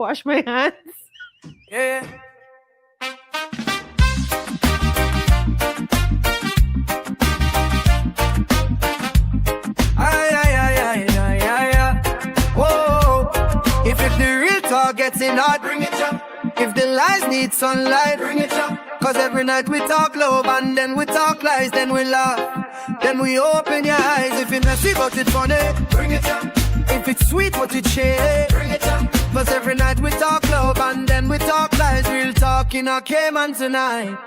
wash my hands. Yeah. Whoa. If the real talk gets in hard, bring it up. If the lies need sunlight, bring it up. Cause every night we talk love and then we talk lies, then we laugh, then we open your eyes. If it's messy but it's funny, bring it up. If it's sweet but it's shady, bring it up. Cause every night we talk love and then we talk lies. Real talk in our Cayman tonight.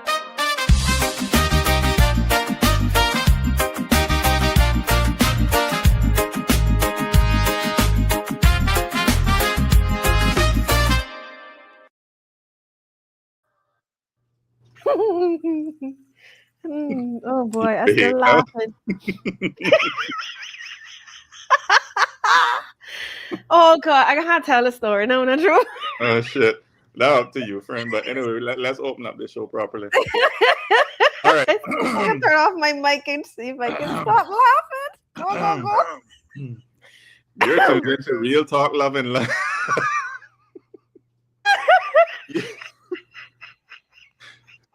Oh boy, I'm still laughing. Oh god, I gotta tell a story. No, not true. Oh shit. Now up to you, friend. But anyway, let's open up the show properly. All right. I'm gonna turn off my mic and see if I can stop laughing. Go. You're tuned into Real Talk, Love and Lies.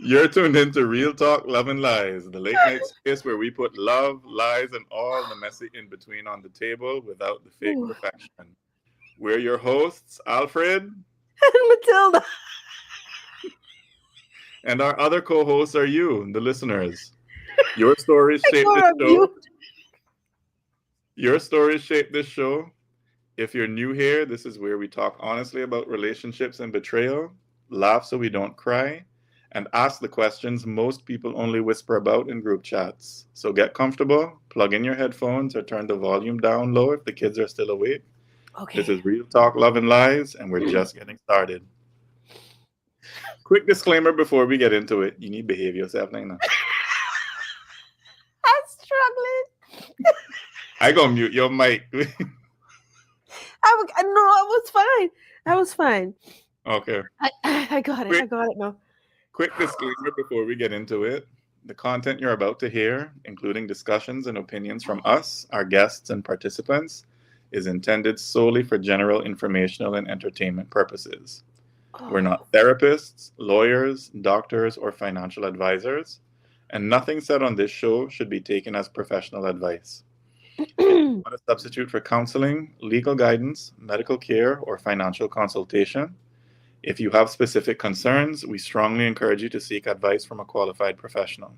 You're tuned into Real Talk, Love and Lies, the late night space where we put love, lies, and all the messy in between on the table without the fake perfection. We're your hosts, Alfred and Matilda. And our other co-hosts are you, the listeners. Your stories shape this show. Your stories shape this show. If you're new here, this is where we talk honestly about relationships and betrayal, laugh so we don't cry, and ask the questions most people only whisper about in group chats. So get comfortable, plug in your headphones, or turn the volume down low if the kids are still awake. Okay. This is Real Talk, Love and Lies, and we're just getting started. Quick disclaimer before we get into it. You need to behave yourself, Nina. I'm struggling. I gonna mute your mic. No, I was fine. Okay. I got it. I got it now. Quick disclaimer before we get into it. The content you're about to hear, including discussions and opinions from us, our guests, and participants, is intended solely for general informational and entertainment purposes. We're not therapists, lawyers, doctors, or financial advisors, and nothing said on this show should be taken as professional advice. Not a substitute for counseling, legal guidance, medical care, or financial consultation. If you have specific concerns, we strongly encourage you to seek advice from a qualified professional.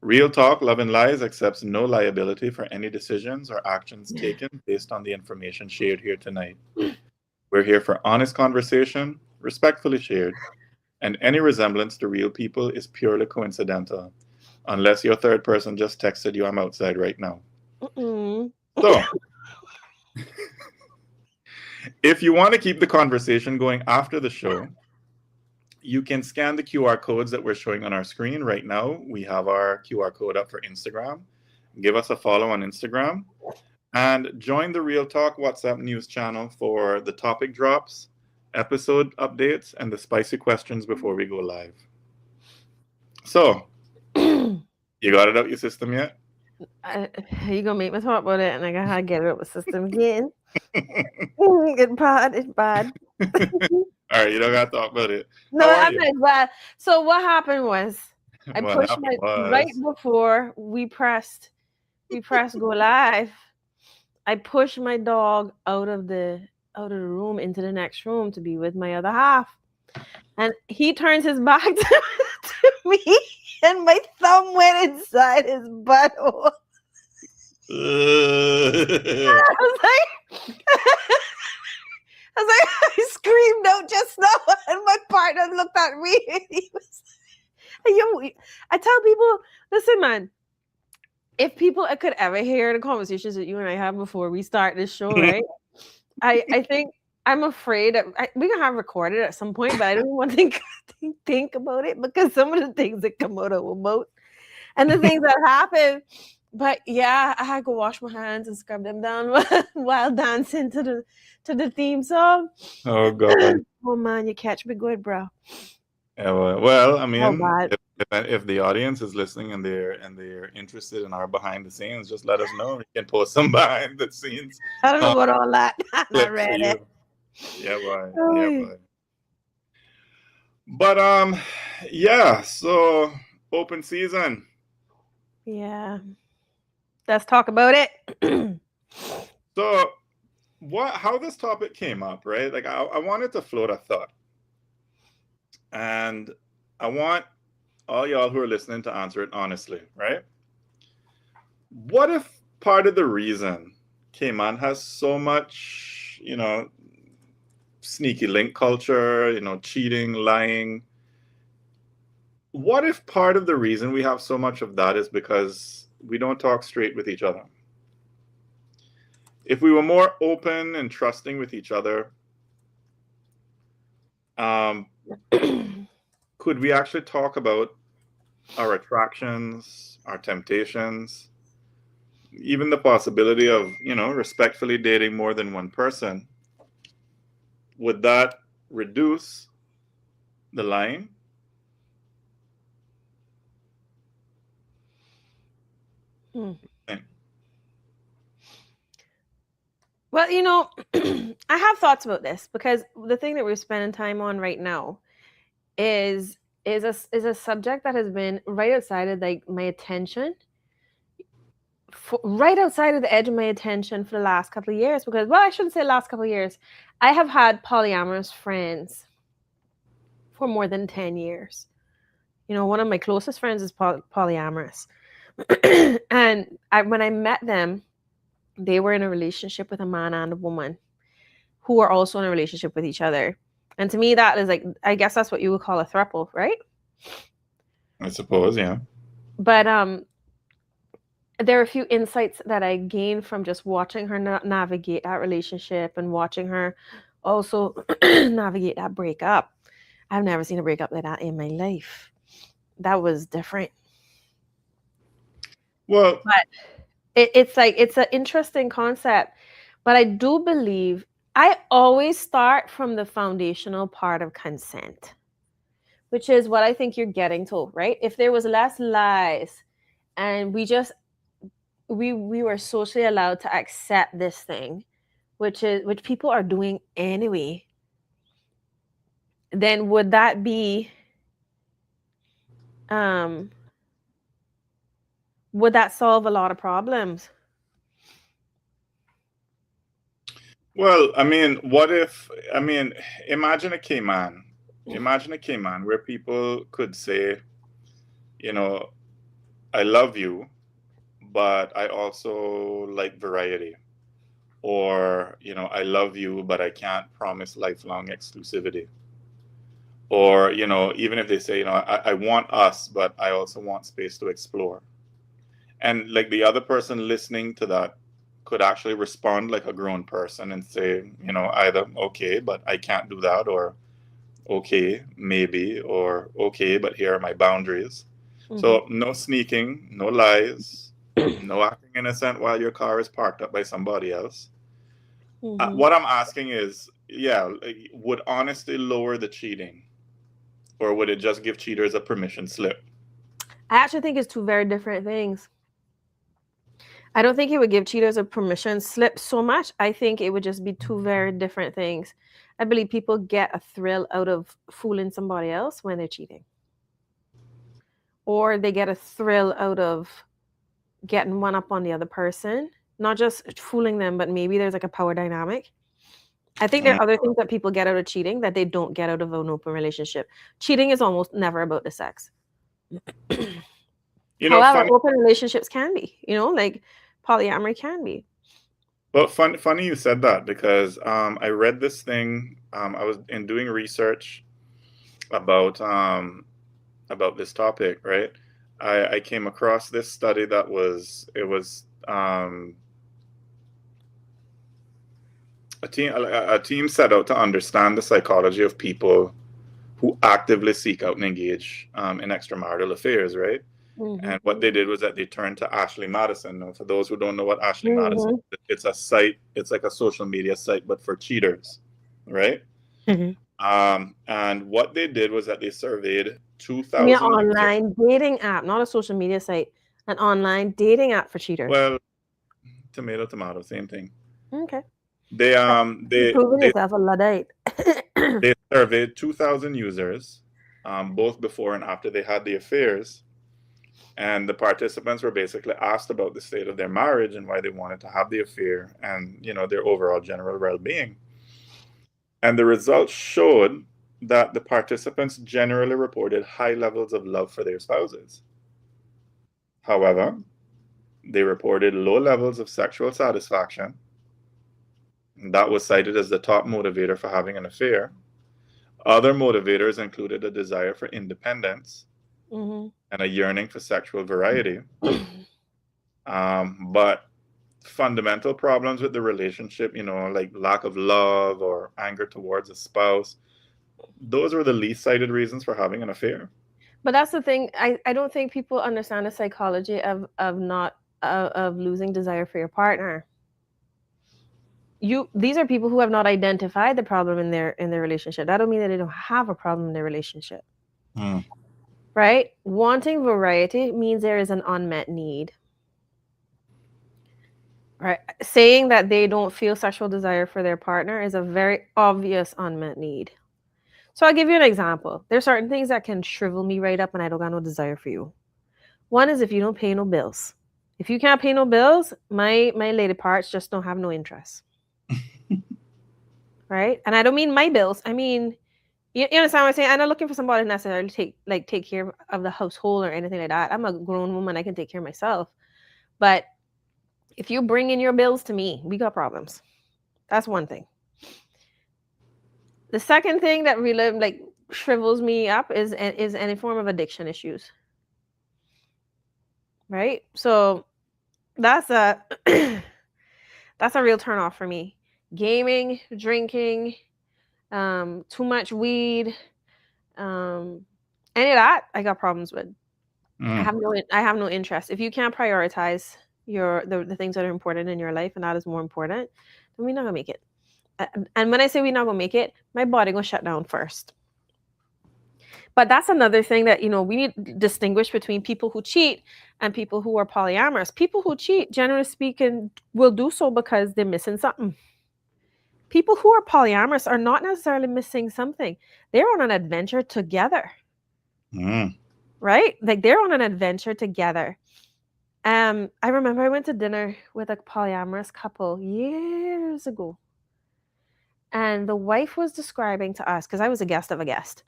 Real Talk, Love and Lies accepts no liability for any decisions or actions taken based on the information shared here tonight. We're here for honest conversation, respectfully shared, and any resemblance to real people is purely coincidental, unless your third person just texted you, I'm outside right now. So, if you want to keep the conversation going after the show, you can scan the QR codes that we're showing on our screen right now. We have our QR code up for Instagram. Give us a follow on Instagram. And join the Real Talk WhatsApp news channel for the topic drops, episode updates, and the spicy questions before we go live. So, you got it out your system yet? You're going to make me talk about it, and I got to get it out the system again. It's bad. All right, you don't got to talk about it. No, I'm not bad. So what happened was, right before we pressed go live, I pushed my dog out of the room into the next room to be with my other half, and he turns his back to me, and my thumb went inside his butthole. I screamed out just now, and my partner looked at me, and he was. I tell people, listen, man. If people could ever hear the conversations that you and I have before we start this show, right? I think I'm afraid that we can have recorded at some point, but I don't want to think about it because some of the things that come out of our mouth and the things that happen. But yeah, I had to go wash my hands and scrub them down while dancing to the theme song. Oh God! Oh man, you catch me good, bro. Yeah, well, I mean, if the audience is listening and they're interested in our behind the scenes, just let us know. We can post some behind the scenes. I don't know about all that. I'm not ready. Yeah, boy. Oh, Yeah, boy. But yeah, so open season. yeah. Let's talk about it. So how this topic came up, right? Like I wanted to float a thought. And I want all y'all who are listening to answer it honestly, right? What if part of the reason Cayman has so much, sneaky link culture, cheating, lying? What if part of the reason we have so much of that is because we don't talk straight with each other? If we were more open and trusting with each other, could we actually talk about our attractions, our temptations, even the possibility of, respectfully dating more than one person? Would that reduce the lying? Well, I have thoughts about this because the thing that we're spending time on right now is a subject that has been right outside of like my attention, right outside of the edge of my attention for the last couple of years. Because, well, I shouldn't say last couple of years. I have had polyamorous friends for more than 10 years. One of my closest friends is polyamorous. And when I met them, they were in a relationship with a man and a woman who are also in a relationship with each other. And to me, that is like, I guess that's what you would call a throuple, right? I suppose, yeah. But there are a few insights that I gained from just watching her navigate that relationship and watching her also navigate that breakup. I've never seen a breakup like that in my life. That was different. Well, but it's like, it's an interesting concept. But I do believe I always start from the foundational part of consent, which is what I think you're getting to, right? If there was less lies and we were socially allowed to accept this thing, which people are doing anyway, then would that solve a lot of problems? Well, imagine a Cayman. Imagine a Cayman where people could say, I love you, but I also like variety. Or, I love you, but I can't promise lifelong exclusivity. Or, even if they say, I want us, but I also want space to explore. And like the other person listening to that could actually respond like a grown person and say, either okay, but I can't do that, or okay, maybe, or okay, but here are my boundaries. Mm-hmm. So no sneaking, no lies, no acting innocent while your car is parked up by somebody else. Mm-hmm. What I'm asking is, would honesty lower the cheating, or would it just give cheaters a permission slip? I actually think it's two very different things. I don't think it would give cheaters a permission slip so much. I think it would just be two very different things. I believe people get a thrill out of fooling somebody else when they're cheating. Or they get a thrill out of getting one up on the other person. Not just fooling them, but maybe there's like a power dynamic. I think there are other things that people get out of cheating that they don't get out of an open relationship. Cheating is almost never about the sex. However, open relationships can be, like polyamory can be. Well, funny you said that, because I read this thing. I was doing research about this topic, right? I came across this study that was a team set out to understand the psychology of people who actively seek out and engage in extramarital affairs, right? Mm-hmm. And what they did was that they turned to Ashley Madison. Now, for those who don't know what Ashley Madison is, it's a site. It's like a social media site, but for cheaters, right? Mm-hmm. And what they did was that they surveyed 2,000. An online dating app, not a social media site. An online dating app for cheaters. Well, tomato, same thing. Okay. You're proving yourself a Luddite. they surveyed 2,000 users, both before and after they had the affairs. And the participants were basically asked about the state of their marriage and why they wanted to have the affair and, their overall general well-being. And the results showed that the participants generally reported high levels of love for their spouses. However, they reported low levels of sexual satisfaction. And that was cited as the top motivator for having an affair. Other motivators included a desire for independence and a yearning for sexual variety. But fundamental problems with the relationship, like lack of love or anger towards a spouse, those were the least cited reasons for having an affair. But that's the thing. I don't think people understand the psychology of losing desire for your partner. These are people who have not identified the problem in their relationship. That don't mean that they don't have a problem in their relationship. Right? Wanting variety means there is an unmet need. Right? Saying that they don't feel sexual desire for their partner is a very obvious unmet need. So I'll give you an example. There's certain things that can shrivel me right up and I don't got no desire for you. One is if you don't pay no bills. If you can't pay no bills, my lady parts just don't have no interest. Right? And I don't mean my bills. I mean, you understand what I'm saying? I'm not looking for somebody to necessarily take care of the household or anything like that. I'm a grown woman. I can take care of myself. But if you bring in your bills to me, we got problems. That's one thing. The second thing that really shrivels me up is any form of addiction issues. Right? So that's a real turnoff for me. Gaming, drinking, too much weed, any of that I got problems with. I have no interest. If you can't prioritize the things that are important in your life and that is more important, then we're not gonna make it. And when I say we're not gonna make it, my body gonna shut down first. But that's another thing that we need to distinguish between people who cheat and people who are polyamorous. People who cheat, generally speaking, will do so because they're missing something. People who are polyamorous are not necessarily missing something. They're on an adventure together. Right? Like they're on an adventure together. I remember I went to dinner with a polyamorous couple years ago. And the wife was describing to us, because I was a guest of a guest,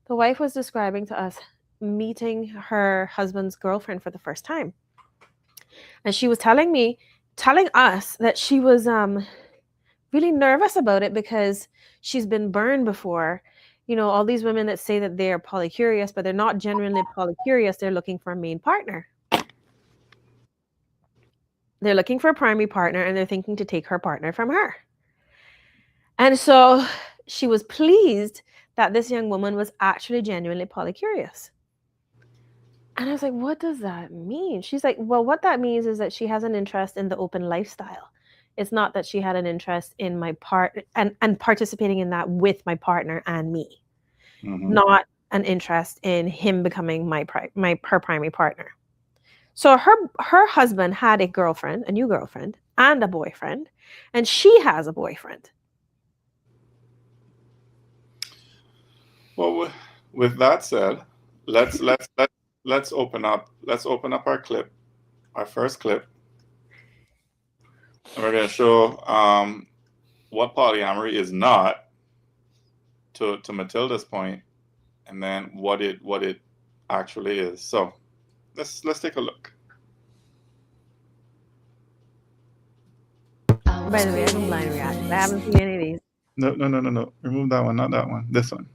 the wife was describing to us meeting her husband's girlfriend for the first time. And she was telling us that she was really nervous about it because she's been burned before. All these women that say that they're polycurious, but they're not genuinely polycurious. They're looking for a main partner. They're looking for a primary partner and they're thinking to take her partner from her. And so she was pleased that this young woman was actually genuinely polycurious. And I was like, what does that mean? She's like, well, what that means is that she has an interest in the open lifestyle. It's not that she had an interest in my part and participating in that with my partner and me. Not an interest in him becoming her primary partner. So her husband had a girlfriend, a new girlfriend, and a boyfriend, and she has a boyfriend. Well, with that said, let's open up our clip, our first clip. And we're going to show what polyamory is not to Matilda's point, and then what it actually is. So let's take a look. By the way, I'm blind reaction. I haven't seen any of these. No. Remove that one, not that one. This one.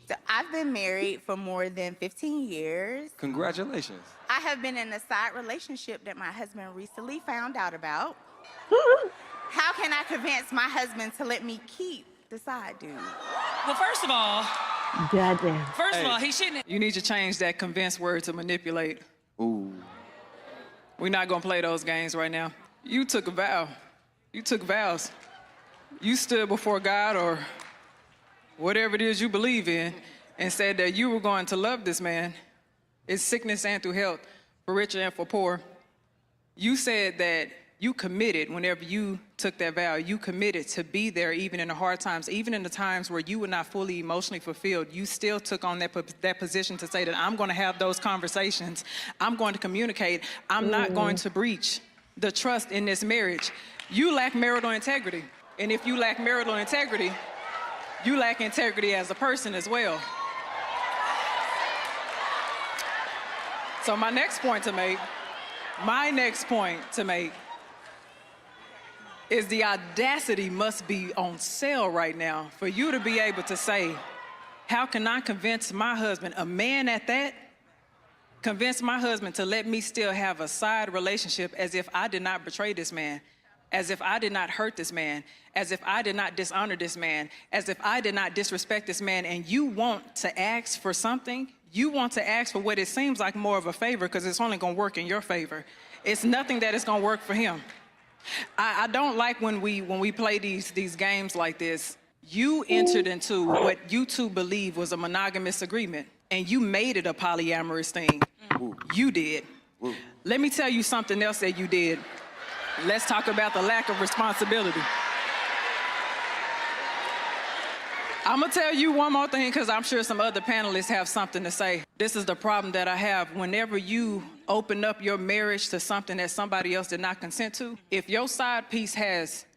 So I've been married for more than 15 years. Congratulations. I have been in a side relationship that my husband recently found out about. How can I convince my husband to let me keep the side dude? Well, first of all, goddamn. First of all, he shouldn't. You need to change that convince word to manipulate. Ooh. We're not gonna play those games right now. You took a vow. You took vows. You stood before God or whatever it is you believe in and said that you were going to love this man. It's sickness and through health, for rich and for poor. You said that you committed whenever you took that vow. You committed to be there even in the hard times, even in the times where you were not fully emotionally fulfilled. You still took on that position to say that I'm going to have those conversations. I'm going to communicate. I'm not going to breach the trust in this marriage. You lack marital integrity. And if you lack marital integrity, you lack integrity as a person as well. So my next point to make is the audacity must be on sale right now for you to be able to say, how can I convince my husband, a man at that, convince my husband to let me still have a side relationship as if I did not betray this man, as if I did not hurt this man, as if I did not dishonor this man, as if I did not disrespect this man, and you want to ask for something? You want to ask for what it seems like more of a favor because it's only going to work in your favor. It's nothing that is going to work for him. I don't like when we play these games like this. You entered into what you two believe was a monogamous agreement, and you made it a polyamorous thing. You did. Let me tell you something else that you did. Let's talk about the lack of responsibility. I'm gonna tell you one more thing because I'm sure some other panelists have something to say. This is the problem that I have. Whenever you open up your marriage to something that somebody else did not consent to, if your side piece has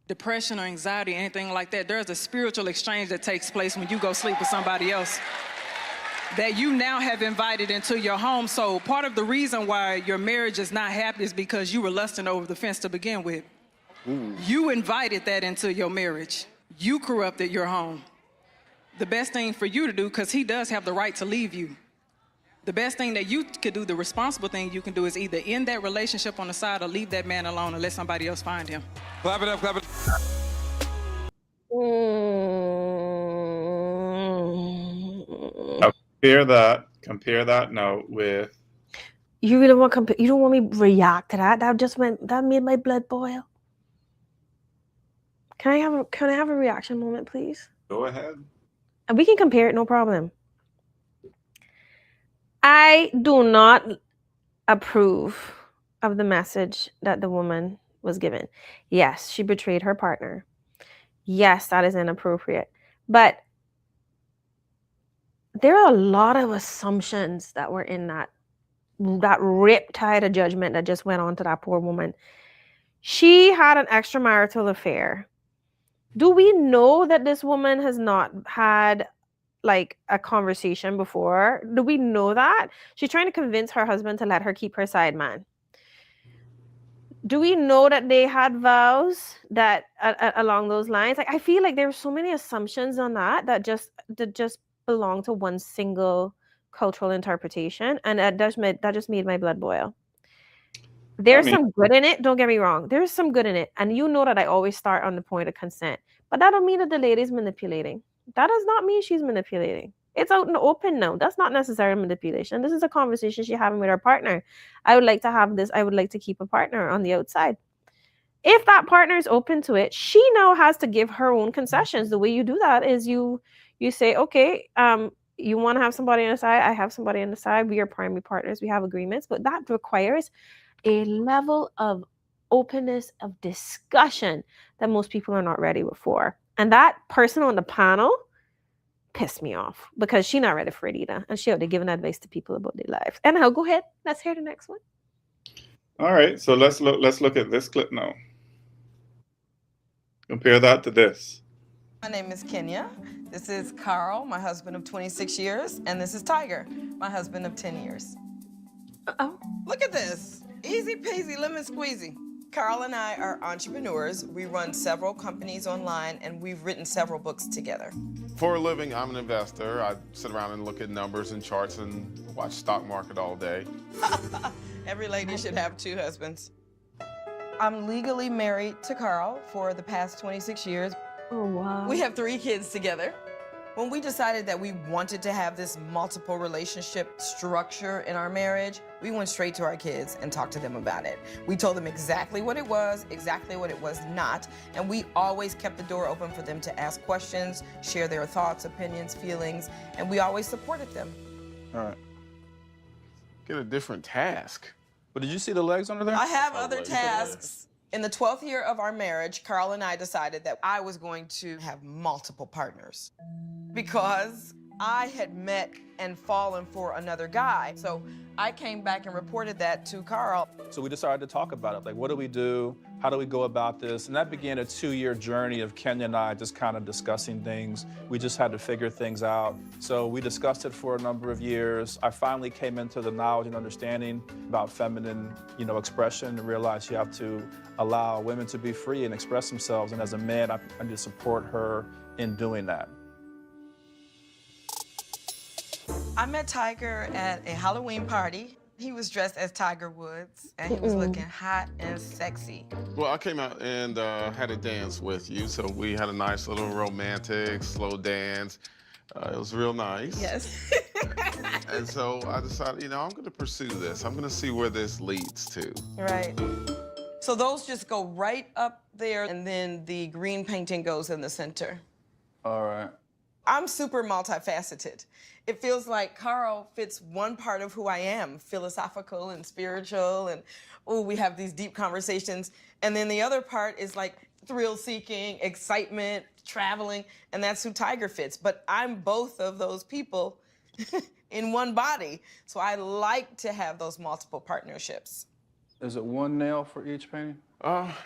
depression or anxiety or anything like that, there's a spiritual exchange that takes place when you go sleep with somebody else that you now have invited into your home. So part of the reason why your marriage is not happy is because you were lusting over the fence to begin with. You invited that into your marriage. You corrupted your home. The best thing for you to do, because he does have the right to leave you, the best thing that you could do, the responsible thing you can do, is either end that relationship on the side or leave that man alone and let somebody else find him. Clap it up, clap it Now, compare that now with. You really want you don't want me to react to that? That made my blood boil. Can I have a reaction moment, please? Go ahead. And we can compare it, no problem. I do not approve of the message that the woman was given. Yes, she betrayed her partner. Yes, that is inappropriate. But there are a lot of assumptions that were in that riptide of judgment that just went on to that poor woman. She had an extramarital affair. Do we know that this woman has not had like a conversation before? Do we know that? She's trying to convince her husband to let her keep her side man. Do we know that they had vows that along those lines? Like, I feel like there's so many assumptions on that just belong to one single cultural interpretation, and that just made my blood boil. There's some good in it. Don't get me wrong. There's some good in it. And you know that I always start on the point of consent. But that don't mean that the lady's manipulating. That does not mean she's manipulating. It's out in the open now. That's not necessarily manipulation. This is a conversation she's having with her partner. I would like to have this. I would like to keep a partner on the outside. If that partner is open to it, she now has to give her own concessions. The way you do that is you say, okay, you want to have somebody on the side. I have somebody on the side. We are primary partners. We have agreements. But that requires a level of openness, of discussion that most people are not ready for. And that person on the panel pissed me off because she's not ready for it either. And she ought to give advice to people about their lives. And I'll go ahead. Let's hear the next one. All right. So let's look at this clip now. Compare that to this. My name is Kenya. This is Carl, my husband of 26 years. And this is Tiger, my husband of 10 years. Uh-oh. Look at this. Easy peasy, lemon squeezy. Carl and I are entrepreneurs. We run several companies online, and we've written several books together. For a living, I'm an investor. I sit around and look at numbers and charts and watch stock market all day. Every lady should have 2 husbands. I'm legally married to Carl for the past 26 years. Oh, wow. We have 3 kids together. When we decided that we wanted to have this multiple relationship structure in our marriage, we went straight to our kids and talked to them about it. We told them exactly what it was not, and we always kept the door open for them to ask questions, share their thoughts, opinions, feelings, and we always supported them. All right. Get a different task. But did you see the legs under there? I have Oh, other legs. tasks. In the 12th year of our marriage, Carl and I decided that I was going to have multiple partners because I had met and fallen for another guy. So I came back and reported that to Carl. So we decided to talk about it. Like, what do we do? How do we go about this? And that began a 2-year journey of Kenya and I just kind of discussing things. We just had to figure things out. So we discussed it for a number of years. I finally came into the knowledge and understanding about feminine, expression, and realized you have to allow women to be free and express themselves. And as a man, I need to support her in doing that. I met Tiger at a Halloween party. He was dressed as Tiger Woods, and he was looking hot and sexy. Well, I came out and had a dance with you, so we had a nice little romantic, slow dance. It was real nice. Yes. And so I decided, I'm going to pursue this. I'm going to see where this leads to. Right. So those just go right up there, and then the green painting goes in the center. All right. I'm super multifaceted. It feels like Carl fits one part of who I am, philosophical and spiritual, and we have these deep conversations. And then the other part is like thrill-seeking, excitement, traveling, and that's who Tiger fits. But I'm both of those people in one body. So I like to have those multiple partnerships. Is it one nail for each painting?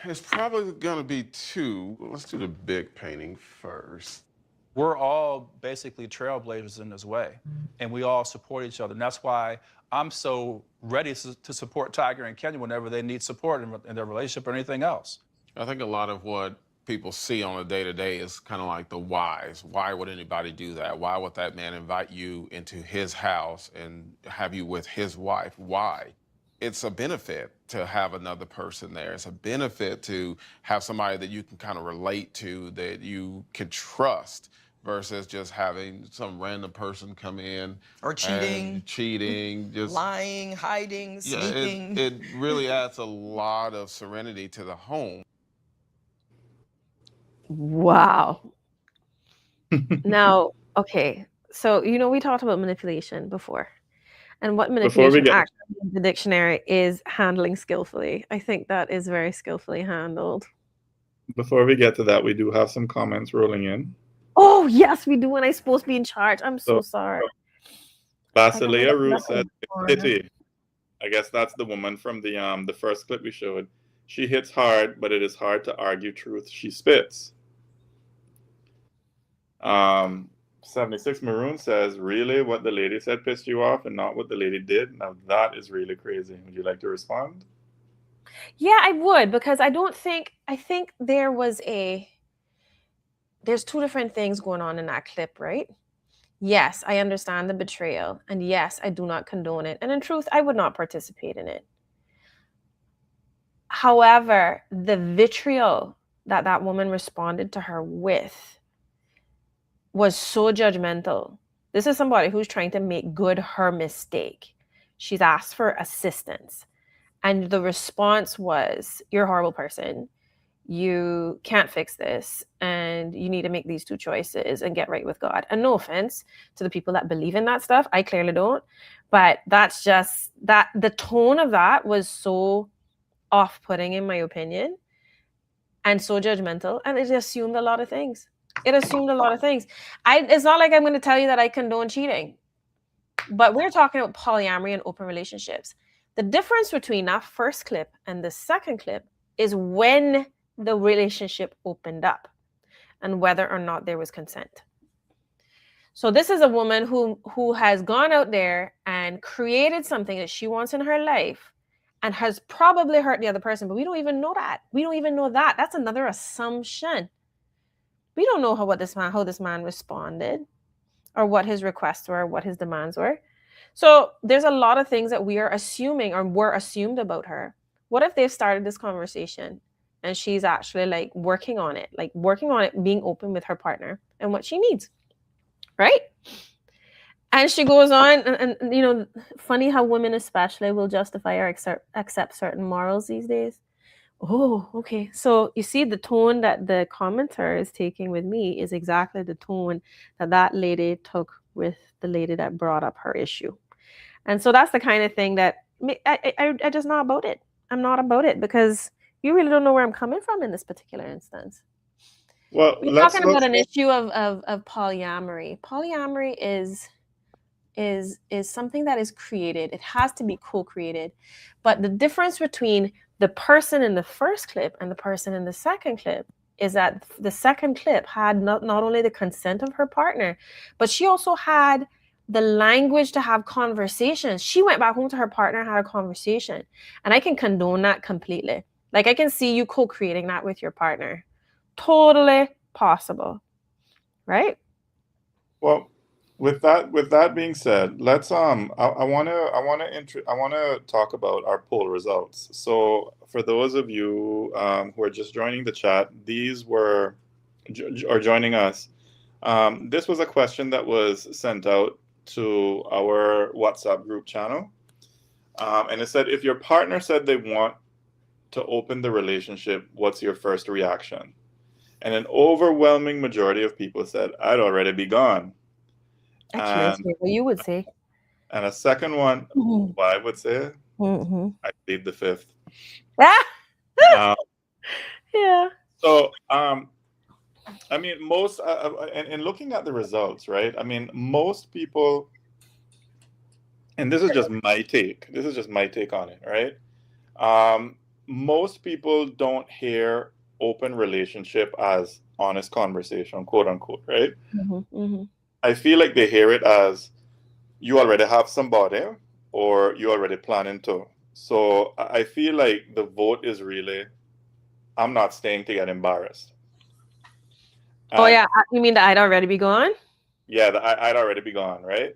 It's probably going to be 2. Let's do the big painting first. We're all basically trailblazers in this way, and we all support each other. And that's why I'm so ready to support Tiger and Kenya whenever they need support in their relationship or anything else. I think a lot of what people see on a day-to-day is kind of like the whys. Why would anybody do that? Why would that man invite you into his house and have you with his wife? Why? It's a benefit to have another person there. It's a benefit to have somebody that you can kind of relate to, that you can trust, versus just having some random person come in. Or cheating. Just lying, hiding, sneaking. It really adds a lot of serenity to the home. Wow. Now, okay. So, we talked about manipulation before. And what manipulation actually in the dictionary is handling skillfully. I think that is very skillfully handled. Before we get to that, we do have some comments rolling in. Oh, yes, we do. And I'm supposed to be in charge. I'm so sorry. Basilea Ruth said, "Pity." I guess that's the woman from the first clip we showed. She hits hard, but it is hard to argue truth. She spits. 76 Maroon says, "Really, what the lady said pissed you off and not what the lady did? Now that is really crazy." Would you like to respond? Yeah, I would, because I think there's 2 different things going on in that clip, right? Yes, I understand the betrayal. And yes, I do not condone it. And in truth, I would not participate in it. However, the vitriol that woman responded to her with was so judgmental. This is somebody who's trying to make good her mistake. She's asked for assistance. And the response was, "You're a horrible person. You can't fix this, and you need to make these 2 choices and get right with God." And no offense to the people that believe in that stuff. I clearly don't. But that's just that the tone of that was so off-putting, in my opinion, and so judgmental. And it assumed a lot of things. It's not like I'm going to tell you that I condone cheating. But we're talking about polyamory and open relationships. The difference between that first clip and the second clip is when the relationship opened up and whether or not there was consent. So this is a woman who has gone out there and created something that she wants in her life and has probably hurt the other person, but we don't even know that. That's another assumption. We don't know how this man responded, or what his requests were, what his demands were. So there's a lot of things that we are assuming or were assumed about her. What if they've started this conversation and she's actually working on it, being open with her partner and what she needs, right? And she goes on, and funny how women especially will justify or accept certain morals these days. Oh, okay. So you see, the tone that the commenter is taking with me is exactly the tone that lady took with the lady that brought up her issue. And so that's the kind of thing that I just not about it. I'm not about it because you really don't know where I'm coming from in this particular instance. Well, We're let's talking about an issue of polyamory. Polyamory is something that is created. It has to be co-created. But the difference between the person in the first clip and the person in the second clip is that the second clip had not only the consent of her partner, but she also had the language to have conversations. She went back home to her partner and had a conversation. And I can condone that completely. Like, I can see you co-creating that with your partner. Totally possible. Right? Well, with that being said, let's I want to talk about our poll results. So for those of you who are just joining the chat, these were or joining us. This was a question that was sent out to our WhatsApp group channel, and it said, if your partner said they want to open the relationship, what's your first reaction? And an overwhelming majority of people said, I'd already be gone. Actually, what you would say. And a second one, what I would say, I plead the fifth. Yeah. So, I mean, most, and looking at the results, right? I mean, most people, and this is just my take. This is just my take on it, right? Most people don't hear open relationship as honest conversation, quote unquote, right? I feel like they hear it as you already have somebody or you already planning to. So I feel like the vote is really, I'm not staying to get embarrassed. Oh, yeah. You mean that I'd already be gone? Yeah, I'd already be gone, right?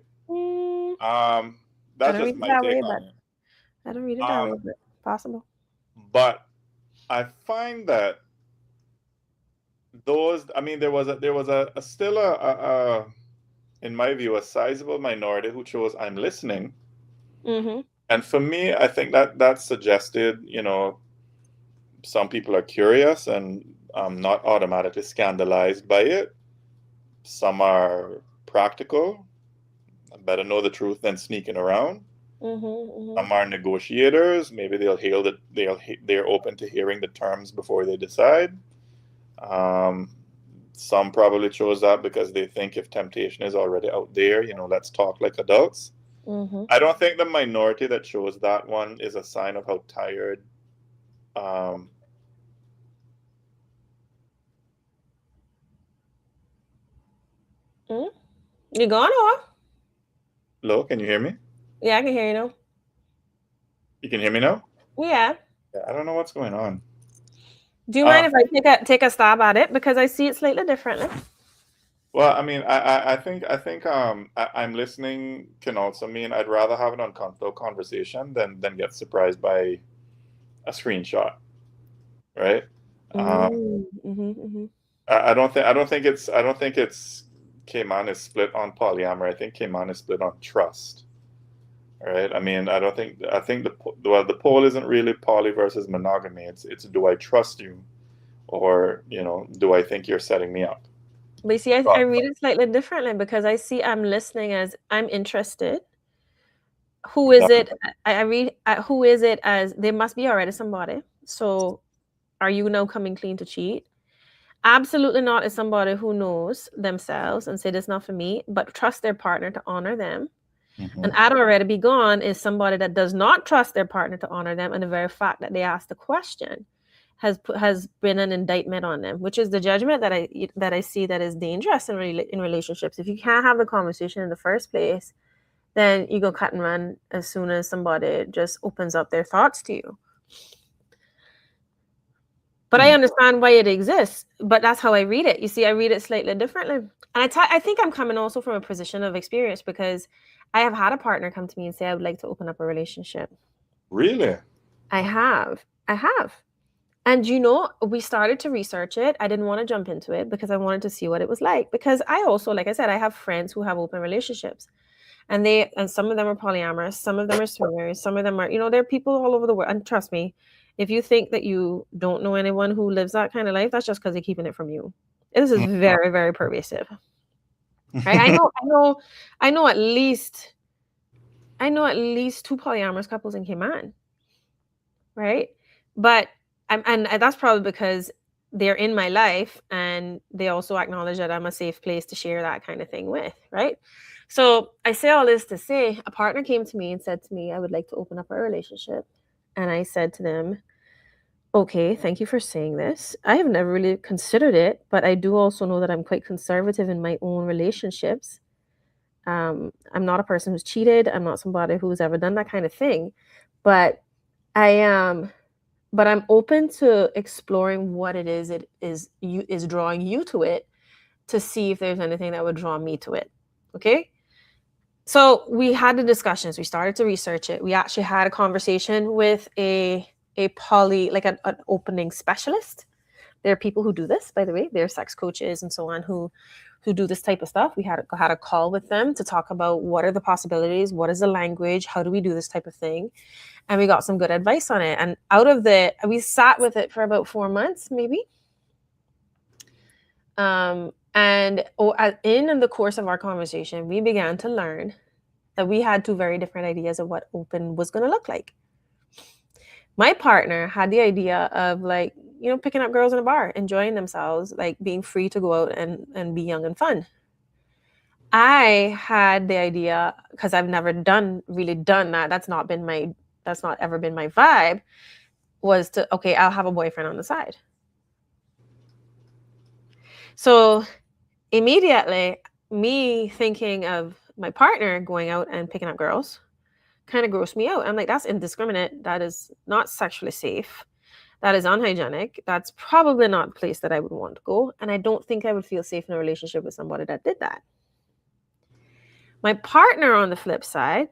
That's just my take on it. I don't read it that way, but possible. But I find that those, I mean, there was still a in my view, a sizable minority who chose I'm listening. And for me, I think that suggested, you know, some people are curious and not automatically scandalized by it. Some are practical, better know the truth than sneaking around. Some are negotiators. Maybe they're open to hearing the terms before they decide. Some probably chose that because they think if temptation is already out there, you know, let's talk like adults. I don't think the minority that chose that one is a sign of how tired You gone or? Hello, can you hear me? Yeah, I can hear you now. You can hear me now? Yeah. I don't know what's going on. Do you mind if I take a stab at it, because I see it slightly differently? Well, I mean, I think I'm listening can also mean I'd rather have an uncomfortable conversation than get surprised by a screenshot, right? I don't think it's Cayman is split on polyamory. I think Cayman is split on trust, right? I mean, I think the poll isn't really poly versus monogamy. It's do I trust you, or, you know, do I think you're setting me up? But you see, I read it slightly differently, because I see I'm listening as I'm interested. Who is it? I read who is it as there must be already somebody. So are you now coming clean to cheat? Absolutely not. Is somebody who knows themselves and say, this is not for me, but trust their partner to honor them. And I'd already be gone is somebody that does not trust their partner to honor them, and the very fact that they asked the question has been an indictment on them, which is the judgment that I see that is dangerous in relationships. If you can't have the conversation in the first place, then you go cut and run as soon as somebody just opens up their thoughts to you. But I understand why it exists, but that's how I read it. You see, I read it slightly differently. And I think I'm coming also from a position of experience, because I have had a partner come to me and say, I would like to open up a relationship. Really? I have. And, you know, we started to research it. I didn't want to jump into it because I wanted to see what it was like. Because I also, like I said, I have friends who have open relationships. And some of them are polyamorous, some of them are swingers, some of them are, you know, there are people all over the world. And trust me, if you think that you don't know anyone who lives that kind of life, that's just because they're keeping it from you. This is very, very pervasive. Right? I know at least I know at least 2 polyamorous couples in Cayman, right? But and that's probably because they're in my life and they also acknowledge that I'm a safe place to share that kind of thing with, right? So I say all this to say a partner came to me and said to me, I would like to open up our relationship. And I said to them, okay, thank you for saying this. I have never really considered it, but I do also know that I'm quite conservative in my own relationships. I'm not a person who's cheated. I'm not somebody who's ever done that kind of thing, but I am. But I'm open to exploring what it is drawing you to it, to see if there's anything that would draw me to it. Okay. So we had the discussions. We started to research it. We actually had a conversation with a like an opening specialist. There are people who do this, by the way. They're sex coaches and so on who do this type of stuff. We had a call with them to talk about what are the possibilities, what is the language, how do we do this type of thing, and we got some good advice on it. And we sat with it for about 4 months, maybe. And in the course of our conversation, we began to learn that we had 2 very different ideas of what open was going to look like. My partner had the idea of, like, picking up girls in a bar, enjoying themselves, like being free to go out and be young and fun. I had the idea, because I've never really done that. That's not ever been my vibe, was to, okay, I'll have a boyfriend on the side. So immediately, me thinking of my partner going out and picking up girls kind of grossed me out. I'm like, that's indiscriminate. That is not sexually safe. That is unhygienic. That's probably not the place that I would want to go. And I don't think I would feel safe in a relationship with somebody that did that. My partner, on the flip side,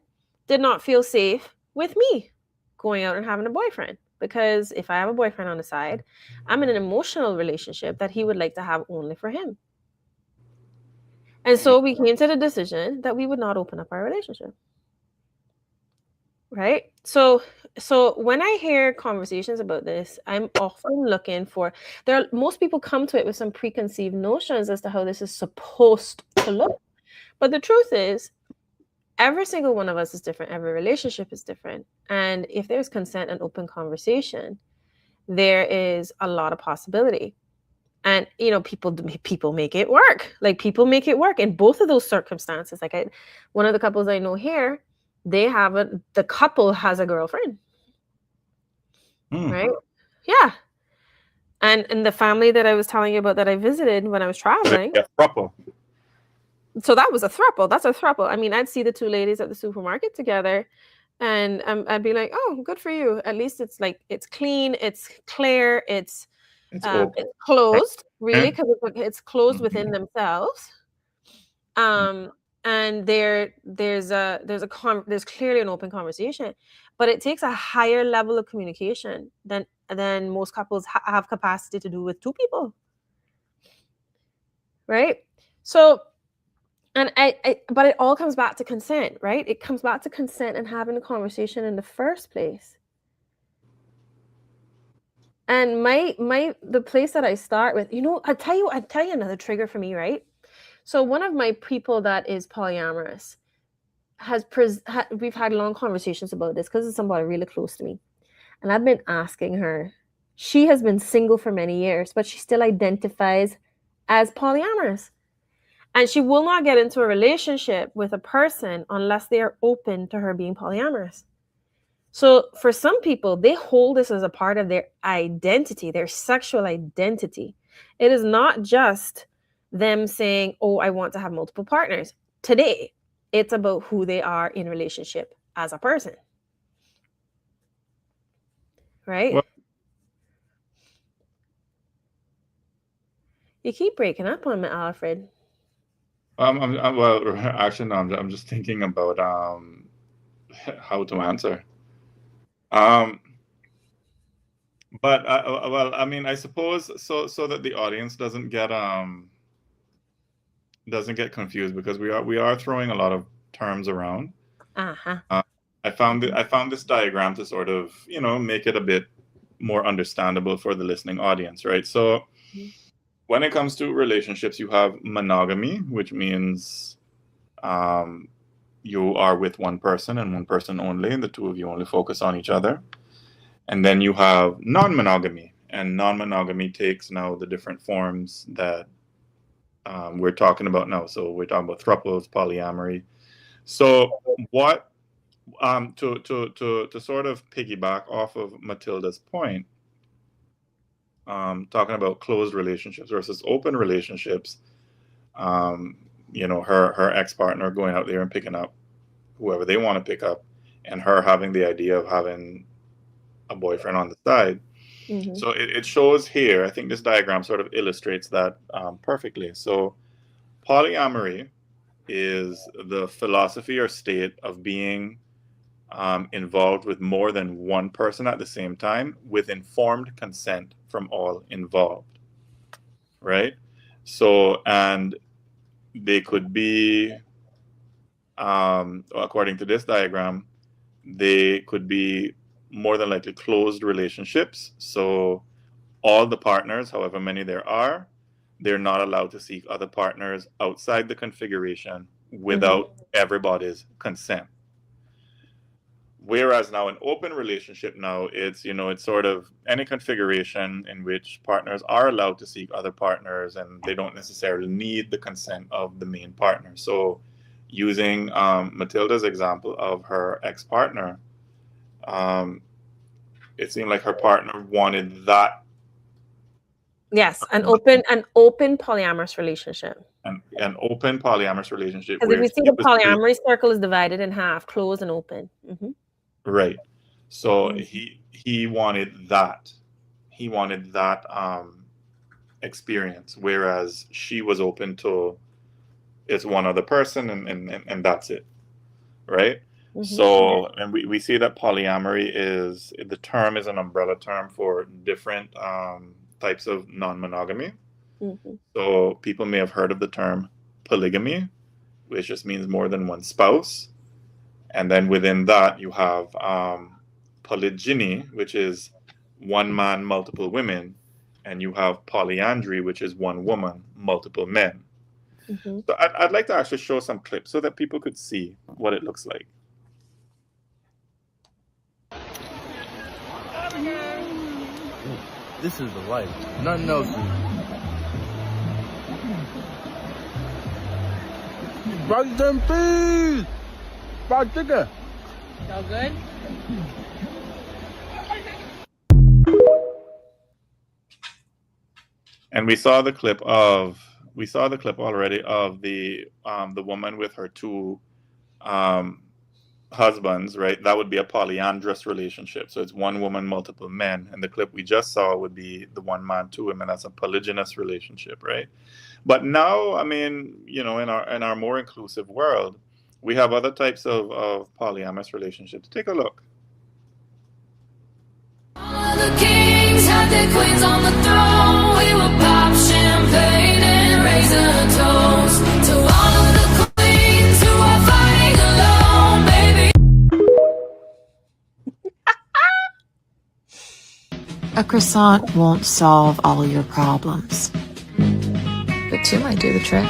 did not feel safe with me going out and having a boyfriend. Because if I have a boyfriend on the side, I'm in an emotional relationship that he would like to have only for him. And so we came to the decision that we would not open up our relationship. Right? So when I hear conversations about this, I'm often looking for, most people come to it with some preconceived notions as to how this is supposed to look. But the truth is, every single one of us is different. Every relationship is different. And if there's consent and open conversation, there is a lot of possibility. And, people make it work. Like, people make it work in both of those circumstances. Like, one of the couples I know here, the couple has a girlfriend. Right? Yeah. And the family that I was telling you about that I visited when I was traveling. Yeah, throuple. So that was a throuple. That's a throuple. I mean, I'd see the 2 ladies at the supermarket together, and I'd be like, oh, good for you. At least it's like, it's clean, it's clear, it's closed, really, because it's closed within themselves. And there's clearly an open conversation, but it takes a higher level of communication than most couples have capacity to do with 2 people, right? So, and but it all comes back to consent, right? It comes back to consent and having a conversation in the first place. And the place that I start with, I'll tell you another trigger for me, right? So one of my people that is polyamorous we've had long conversations about this, because it's somebody really close to me. And I've been asking her, she has been single for many years, but she still identifies as polyamorous. And she will not get into a relationship with a person unless they are open to her being polyamorous. So for some people, they hold this as a part of their identity, their sexual identity. It is not just them saying, oh, I want to have multiple partners. Today, it's about who they are in relationship as a person. Right? Well, you keep breaking up on me, Alfred. Actually, no, I'm just thinking about how to answer. But I mean, I suppose so that the audience doesn't get confused, because we are throwing a lot of terms around. I found this diagram to sort of, make it a bit more understandable for the listening audience, right? So when it comes to relationships, you have monogamy, which means you are with one person and one person only, and the two of you only focus on each other. And then you have non-monogamy, and non-monogamy takes now the different forms that we're talking about now. So we're talking about thruples, polyamory. So what to sort of piggyback off of Matilda's point, talking about closed relationships versus open relationships, her ex-partner going out there and picking up whoever they want to pick up, and her having the idea of having a boyfriend on the side. Mm-hmm. So it shows here, I think this diagram sort of illustrates that perfectly. So polyamory is the philosophy or state of being involved with more than one person at the same time with informed consent from all involved, right? So, and they could be, according to this diagram, they could be more than likely closed relationships. So all the partners, however many there are, they're not allowed to seek other partners outside the configuration without everybody's consent. Whereas now an open relationship now, it's sort of any configuration in which partners are allowed to seek other partners, and they don't necessarily need the consent of the main partner. So using Matilda's example of her ex-partner, it seemed like her partner wanted that. Yes, an open polyamorous relationship. An open polyamorous relationship. Because if we see the polyamory circle is divided in half, closed and open. Right. So he wanted that. He wanted that experience, whereas she was open to it's one other person and that's it. Right? So, and we see that polyamory is, the term is an umbrella term for different types of non-monogamy. So people may have heard of the term polygamy, which just means more than one spouse. And then within that, you have polygyny, which is one man, multiple women. And you have polyandry, which is one woman, multiple men. So I'd like to actually show some clips so that people could see what it looks like. This is the life. Nothing else. Rock them peas! Fried chicken! Y'all good? And we saw the clip already of the woman with her two husbands, right? That would be a polyandrous relationship. So it's one woman, multiple men. And the clip we just saw would be the one man, two women. That's a polygynous relationship, right? But now, I mean, in our more inclusive world, we have other types of polyamorous relationships. Take a look. All the kings had their queens on the throne. We will pop champagne and raise a toast to all of the queens who are fighting alone, baby. A croissant won't solve all your problems, but two might do the trick.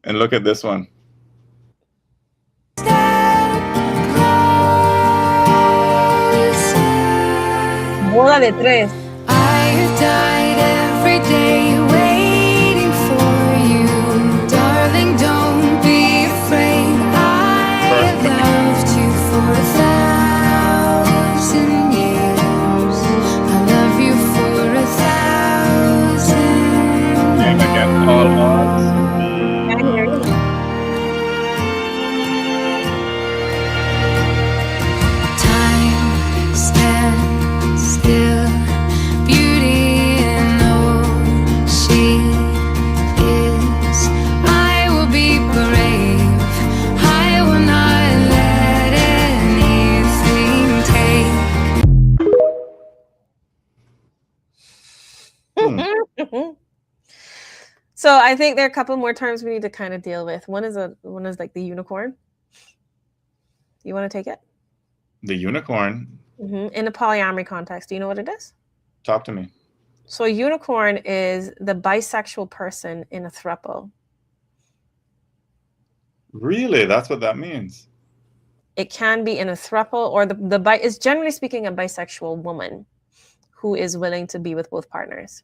And look at this one. Boda de tres. I have died every day waiting for you, darling. Don't be afraid. I have loved you for 1,000 years. I love you for 1,000. And against all odds. So I think there are a couple more terms we need to kind of deal with. One is like the unicorn. You want to take it? The unicorn. In a polyamory context, do you know what it is? Talk to me. So a unicorn is the bisexual person in a throuple. Really? That's what that means? It can be in a throuple, or the is generally speaking a bisexual woman who is willing to be with both partners.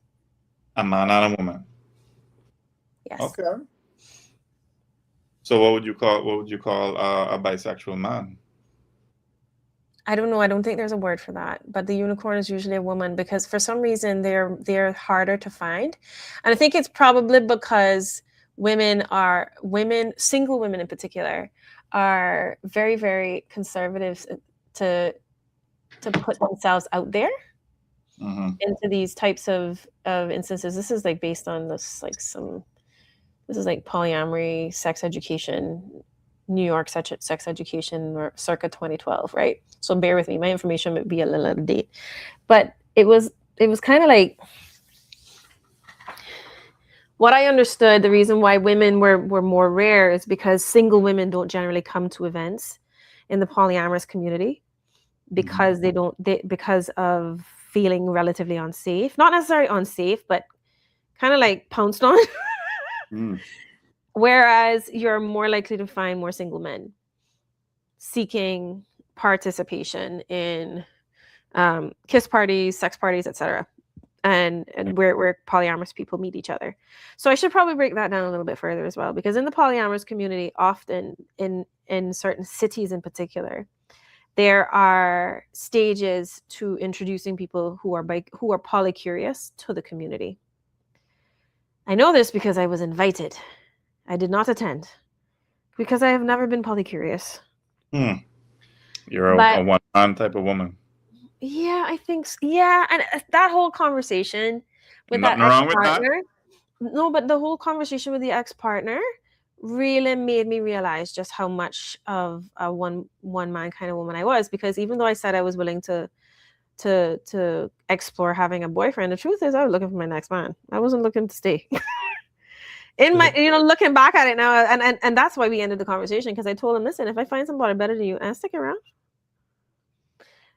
A man and a woman. Yes. Okay. So what would you call a bisexual man? I don't know. I don't think there's a word for that. But the unicorn is usually a woman because for some reason they're harder to find. And I think it's probably because single women in particular, are very, very conservative to put themselves out there into these types of instances. This is like based on this is like polyamory, sex education, New York sex education, or circa 2012, right? So bear with me. My information might be a little out of date, but it was kind of like what I understood. The reason why women were more rare is because single women don't generally come to events in the polyamorous community because because of feeling relatively unsafe, not necessarily unsafe, but kind of like pounced on. Whereas you're more likely to find more single men seeking participation in kiss parties, sex parties, etc., and where polyamorous people meet each other. So I should probably break that down a little bit further as well, because in the polyamorous community, often in certain cities in particular, there are stages to introducing people who are polycurious to the community. I know this because I was invited. I did not attend because I have never been polycurious. You're a one-man type of woman. Yeah, I think so. Yeah, and that whole conversation with Nothing that wrong with ex-partner. No, but the whole conversation with the ex-partner really made me realize just how much of a one-man kind of woman I was, because even though I said I was willing to explore having a boyfriend, the truth is I was looking for my next man. I wasn't looking to stay. In my, looking back at it now, and that's why we ended the conversation, because I told him, listen, if I find somebody better than you, I'll stick around.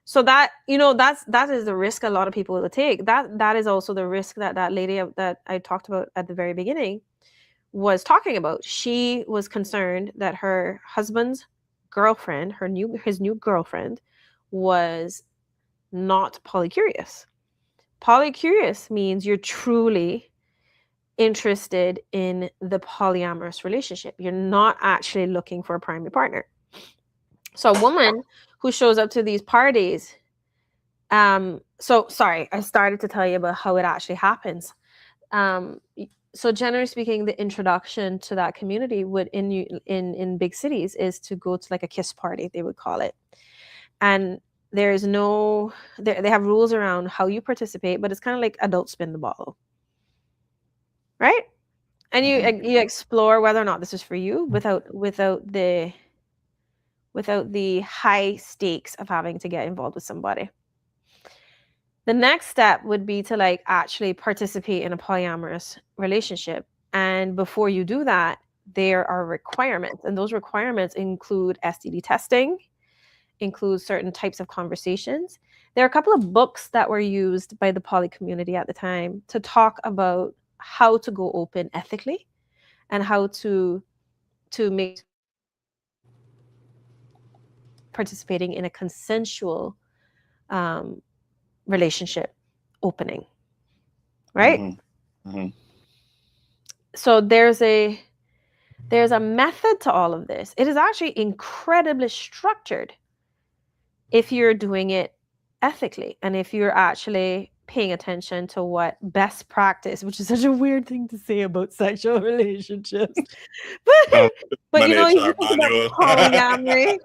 So that, that is the risk a lot of people will take. That is also the risk that lady that I talked about at the very beginning was talking about. She was concerned that her husband's girlfriend, his new girlfriend, was not polycurious. Polycurious means you're truly interested in the polyamorous relationship. You're not actually looking for a primary partner. So a woman who shows up to these parties, so sorry, I started to tell you about how it actually happens. So generally speaking, the introduction to that community would in big cities is to go to like a kiss party, they would call it. And there's they have rules around how you participate, but it's kind of like adult spin the bottle. Right? And you explore whether or not this is for you without the high stakes of having to get involved with somebody. The next step would be to like actually participate in a polyamorous relationship. And before you do that, there are requirements. And those requirements include STD testing, include certain types of conversations. There are a couple of books that were used by the poly community at the time to talk about how to go open ethically and how to make participating in a consensual relationship opening, right? So there's a method to all of this. It is actually incredibly structured if you're doing it ethically and if you're actually paying attention to what best practice, which is such a weird thing to say about sexual relationships, but you think about polyamory.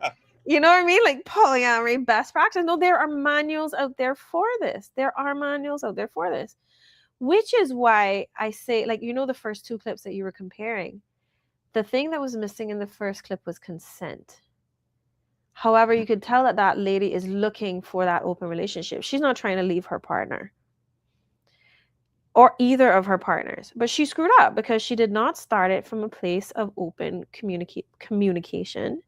You know what I mean? Like polyamory best practice. No, there are manuals out there for this. Which is why I say, like, the first two clips that you were comparing, the thing that was missing in the first clip was consent. However, you could tell that lady is looking for that open relationship. She's not trying to leave her partner or either of her partners, but she screwed up because she did not start it from a place of open communication.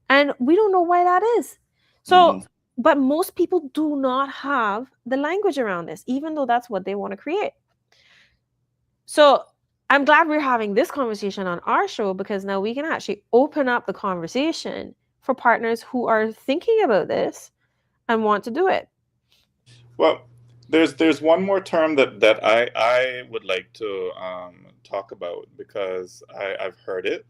And we don't know why that is. So But most people do not have the language around this, even though that's what they want to create. So I'm glad we're having this conversation on our show, because now we can actually open up the conversation for partners who are thinking about this and want to do it. Well, there's one more term that I would like to talk about, because I've heard it,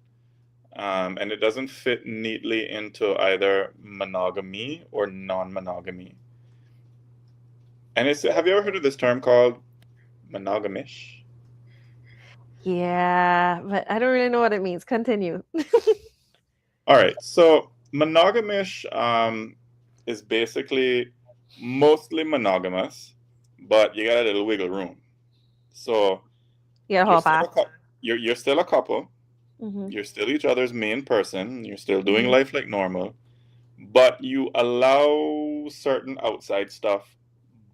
and it doesn't fit neatly into either monogamy or non-monogamy. And have you ever heard of this term called monogamish? Yeah, but I don't really know what it means. Continue. All right, so monogamish is basically mostly monogamous, but you got a little wiggle room. So Yeah, you're whole still pass. you're still a couple. Mm-hmm. You're still each other's main person. You're still doing Mhm. life like normal, but you allow certain outside stuff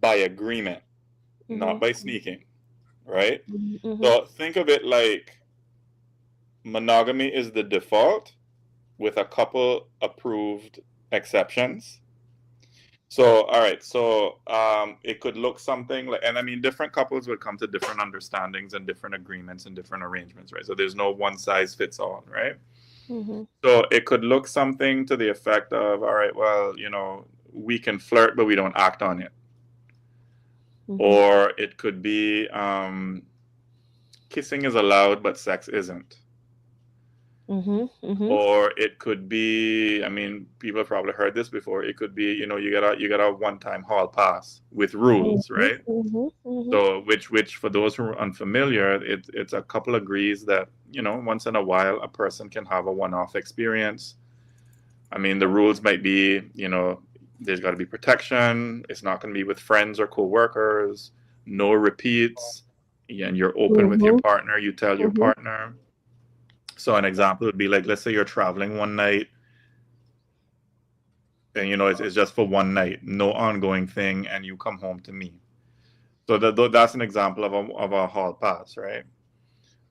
by agreement, not by sneaking, right? Mm-hmm. So think of it like monogamy is the default with a couple approved exceptions. So, all right. So, it could look something like, and I mean, different couples would come to different understandings and different agreements and different arrangements, right? So, there's no one size fits all, right? Mm-hmm. So, it could look something to the effect of, all right, well, we can flirt, but we don't act on it. Mm-hmm. Or it could be kissing is allowed, but sex isn't. Mm-hmm. Mm-hmm. Or it could be, I mean, people have probably heard this before. It could be, you got a one-time hall pass with rules, right? Mm-hmm. Mm-hmm. So, which for those who are unfamiliar, it's a couple agrees that once in a while a person can have a one-off experience. I mean, the rules might be, there's got to be protection. It's not going to be with friends or co-workers. No repeats, and you're open with your partner. You tell your Mm-hmm. partner. So an example would be like, let's say you're traveling one night, and it's just for one night, no ongoing thing, and you come home to me. So that's an example of a hall pass, right?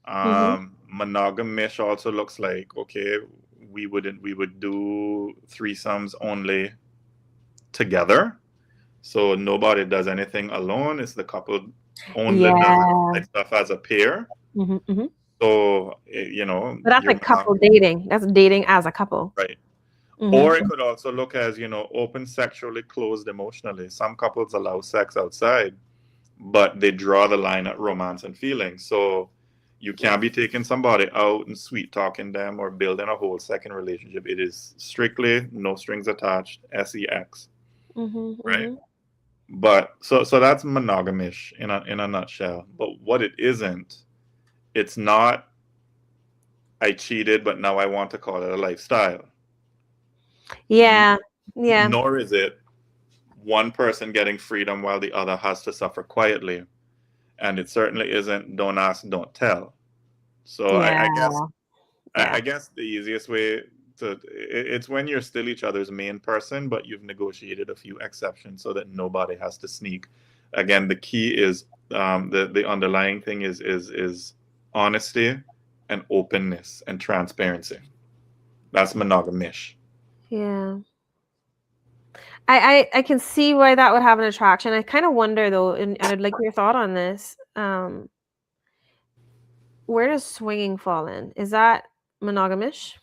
Monogamish also looks like, okay, we would do threesomes only together, so nobody does anything alone. It's the couple only does outside stuff as a pair. Mm-hmm. Mm-hmm. So But that's like couple dating. That's dating as a couple. right? Mm-hmm. Or it could also look as, open sexually, closed emotionally. Some couples allow sex outside, but they draw the line at romance and feelings. So you can't be taking somebody out and sweet talking them or building a whole second relationship. It is strictly no strings attached, sex, Mm-hmm. right? Mm-hmm. But so that's monogamish in a nutshell. But what it isn't, it's not I cheated, but now I want to call it a lifestyle. Yeah. Yeah. Nor is it one person getting freedom while the other has to suffer quietly. And it certainly isn't don't ask, don't tell. So Yeah. I guess the easiest way it's when you're still each other's main person, but you've negotiated a few exceptions so that nobody has to sneak. Again, the key is the underlying thing is honesty and openness and transparency. That's monogamish. Yeah. I can see why that would have an attraction. I kind of wonder though, and I'd like your thought on this. Where does swinging fall in? Is that monogamish?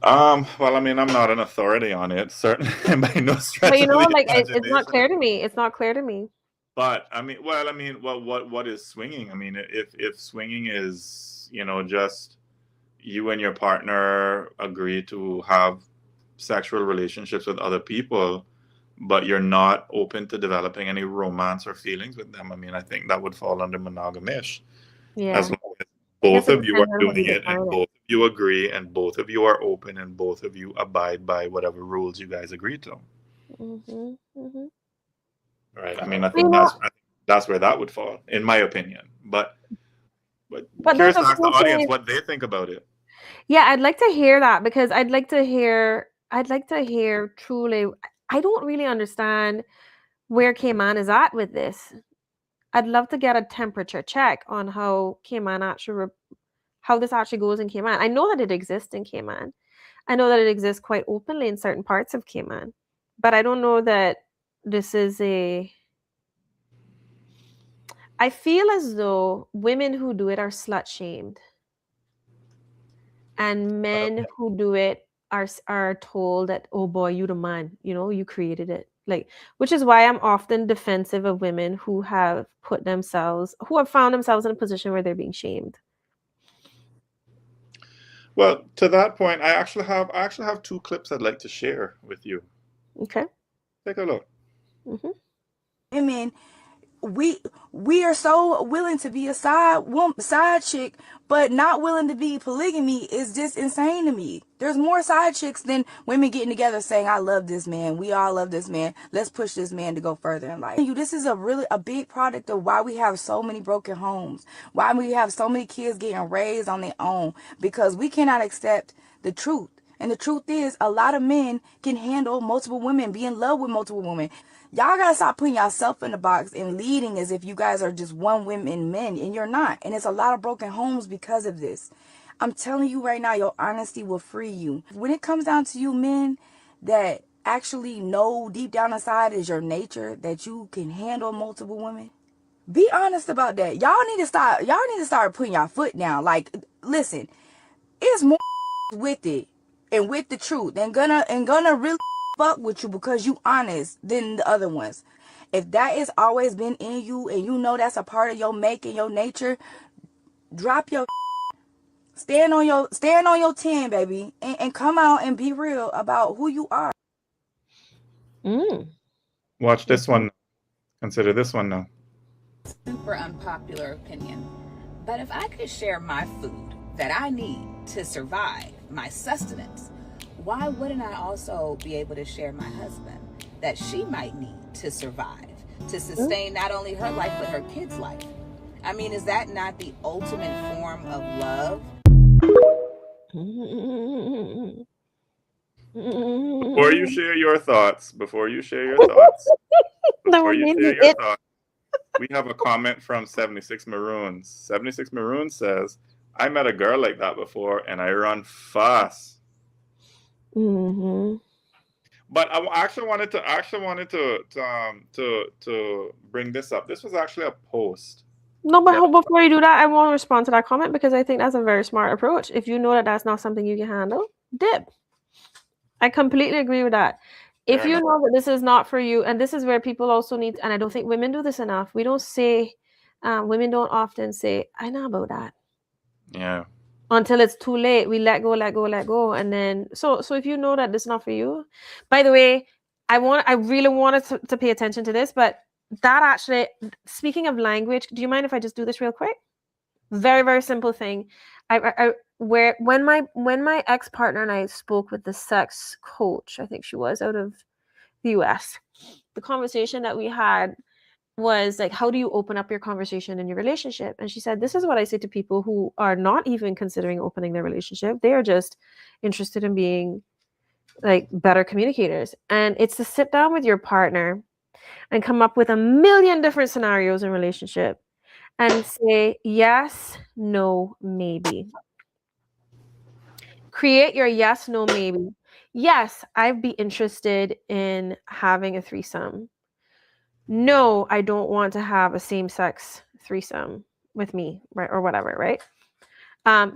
Well, I mean, I'm not an authority on it, certainly by no stretch But of the like it's not imagination. clear to me. It's not clear to me. But I mean, what is swinging? I mean, if swinging is, just you and your partner agree to have sexual relationships with other people, but you're not open to developing any romance or feelings with them, I mean, I think that would fall under monogamish. Yeah. As long as both it of you are depends on how doing you it, and define it. both of you agree, and both of you are open, and both of you abide by whatever rules you guys agree to. Mm-hmm. Mm-hmm. Right. I mean, I think that's where that would fall, in my opinion. But curious to ask the audience what they think about it. Yeah, I'd like to hear that, because I'd like to hear truly. I don't really understand where Cayman is at with this. I'd love to get a temperature check on how Cayman how this actually goes in Cayman. I know that it exists in Cayman. I know that it exists quite openly in certain parts of Cayman, but I don't know that this is a. I feel as though women who do it are slut shamed, and men who do it are told that, oh boy, you the man, you created it. Like, which is why I'm often defensive of women who have found themselves in a position where they're being shamed. Well, to that point, I actually have 2 clips I'd like to share with you. Okay. Take a look. Mm-hmm. Women, we are so willing to be a side chick, but not willing to be polygamy is just insane to me. There's more side chicks than women getting together saying, I love this man, we all love this man, let's push this man to go further in life. This is a big product of why we have so many broken homes, why we have so many kids getting raised on their own, because we cannot accept the truth. And the truth is, a lot of men can handle multiple women, be in love with multiple women. Y'all gotta stop putting yourself in the box and leading as if you guys are just one women men, and you're not. And it's a lot of broken homes because of this. I'm telling you right now, your honesty will free you. When it comes down to you men that actually know deep down inside is your nature that you can handle multiple women, be honest about that. Y'all need to start putting your foot down. Like, listen, it's more with it and with the truth and gonna really fuck with you because you honest than the other ones. If that has always been in you and you know that's a part of your make and your nature, drop your stand on your 10, baby, and come out and be real about who you are. Watch this one. Consider this one now. Super unpopular opinion, but if I could share my food that I need to survive, my sustenance, why wouldn't I also be able to share my husband that she might need to survive, to sustain not only her life, but her kid's life? I mean, is that not the ultimate form of love? Before you share your thoughts, we have a comment from 76 Maroons. 76 Maroons says, I met a girl like that before and I run fast. Mm-hmm. But I actually wanted to bring this up. This was actually a post. No, but before you do that, I won't respond to that comment because I think that's a very smart approach. If you know that that's not something you can handle, dip. I completely agree with that. If you know that this is not for you, and this is where people also need, and I don't think women do this enough. Women don't often say, I know about that. Yeah. Until it's too late. We let go. And then, so if you know that this is not for you, by the way, I really wanted to pay attention to this, but that actually, speaking of language, do you mind if I just do this real quick? Very, very simple thing. When my ex-partner and I spoke with the sex coach, I think she was out of the US, the conversation that we had was like, how do you open up your conversation in your relationship? And she said, this is what I say to people who are not even considering opening their relationship. They are just interested in being like better communicators. And it's to sit down with your partner and come up with a million different scenarios in relationship and say yes, no, maybe. Create your yes, no, maybe. Yes, I'd be interested in having a threesome. No, I don't want to have a same-sex threesome with me, right? Or whatever, right?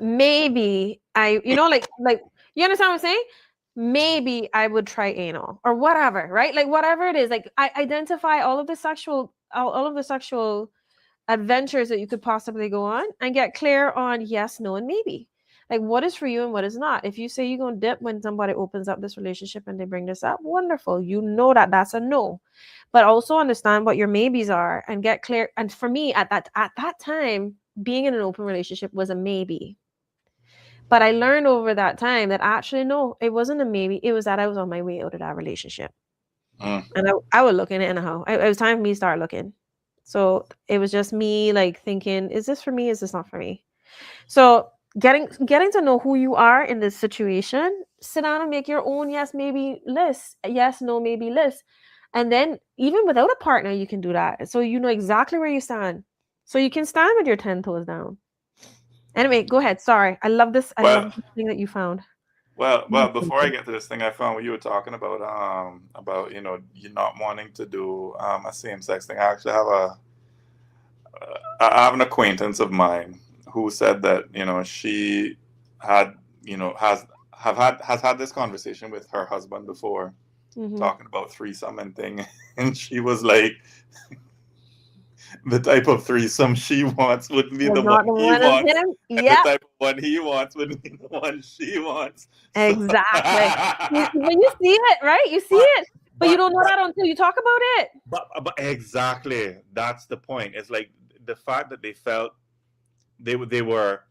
Maybe like you understand what I'm saying? Maybe I would try anal or whatever, right? Like whatever it is, like I identify all of the sexual adventures that you could possibly go on and get clear on yes, no, and maybe. Like what is for you and what is not. If you say you're going to dip when somebody opens up this relationship and they bring this up, wonderful. You know that that's a no. But also understand what your maybes are and get clear. And for me at that time, being in an open relationship was a maybe. But I learned over that time that actually, no, it wasn't a maybe. It was that I was on my way out of that relationship. And I was looking anyhow. It was time for me to start looking. So it was just me like thinking, is this for me? Is this not for me? So getting to know who you are in this situation, sit down and make your own yes, maybe list, yes, no, maybe list. And then even without a partner, you can do that. So you know exactly where you stand. So you can stand with your 10 toes down. Anyway, go ahead. Sorry. I love this. I love this thing that you found. Well, before I get to this thing, I found what you were talking about you not wanting to do a same-sex thing. I actually have an acquaintance of mine who said that she had has had this conversation with her husband before, talking about threesome and thing, and she was like, the type of threesome she wants wouldn't be the one he wants. And the type of one he wants wouldn't be the one she wants. Exactly. When you see it, right? You see it, but you don't know that until you talk about it. But exactly, that's the point. It's like the fact that they felt they were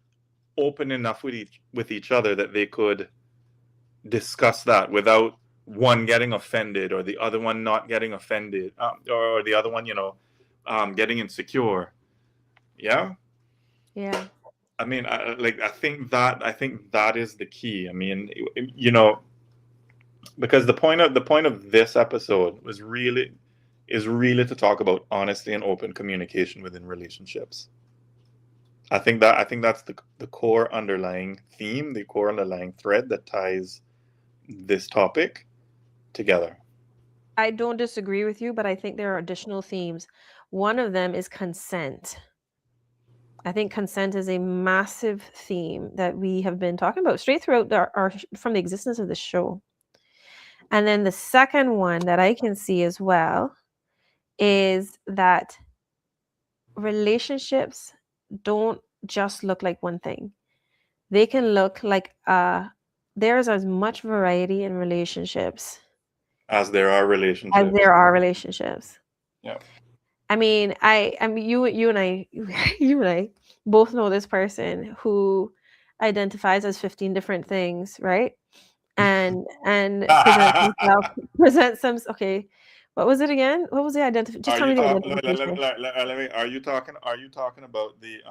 open enough with each other that they could discuss that without one getting offended or the other one not getting offended, or the other one, getting insecure. Yeah. I mean, I think that is the key. I mean, because the point of this episode is really to talk about honesty and open communication within relationships. I think that's the core underlying theme, the core underlying thread that ties this topic together. I don't disagree with you, but I think there are additional themes. One of them is consent. I think consent is a massive theme that we have been talking about straight throughout from the existence of the show. And then the second one that I can see as well is that relationships don't just look like one thing. They can look like there's as much variety in relationships as there are relationships. Yeah. I mean, you and I both know this person who identifies as 15 different things, right? And presents some. Okay, what was it again? What was the identification? Just tell me the identification. Are you talking about the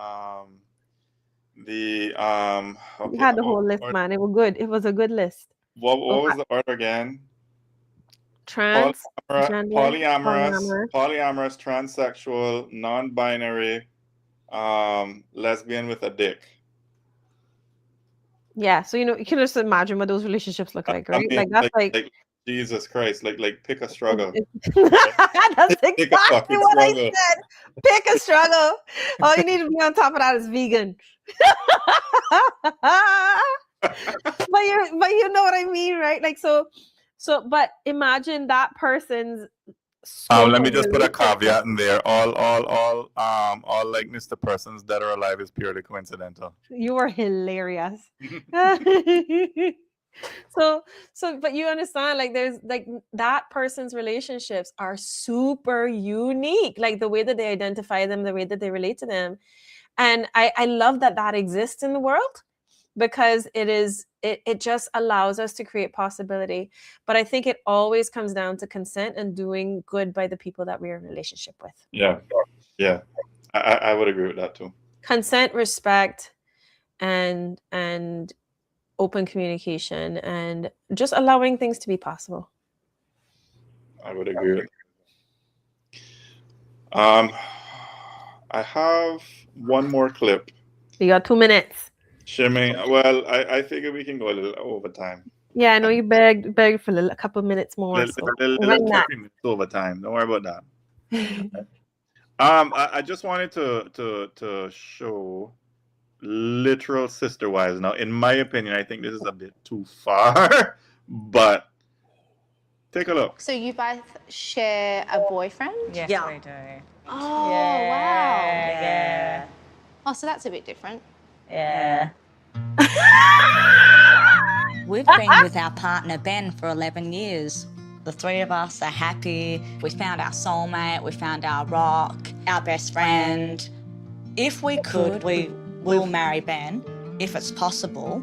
okay, we had the whole list, man. It was good. It was a good list. What was the order again? Trans, polyamorous, transsexual, non-binary, lesbian with a dick. Yeah, so you can just imagine what those relationships look like, right? I mean, that's like Jesus Christ, like pick a struggle. That's exactly what I said. Pick a struggle. All you need to be on top of that is vegan. but you know what I mean, right? Like so, but imagine that person's. Let me just put a caveat in there. All likeness to persons that are alive is purely coincidental. You are hilarious. But you understand, like there's like that person's relationships are super unique, like the way that they identify them, the way that they relate to them. And I love that exists in the world, because it just allows us to create possibility. But I think it always comes down to consent and doing good by the people that we're in a relationship with. Yeah. I would agree with that too. Consent, respect, and open communication, and just allowing things to be possible. I would agree with that. I have one more clip. You got 2 minutes. Shimmy, well, I figure we can go a little over time. Yeah, I know you begged for a couple minutes more. A little 30 minutes over time. Don't worry about that. I just wanted to show literal sister wives. Now, in my opinion, I think this is a bit too far, but take a look. So you both share a boyfriend? Yes, we do. Oh, yeah, wow. Yeah. Oh, so that's a bit different. Yeah. We've been with our partner Ben for 11 years. The three of us are happy. We found our soulmate, we found our rock, our best friend. If we could, we will marry Ben, if it's possible.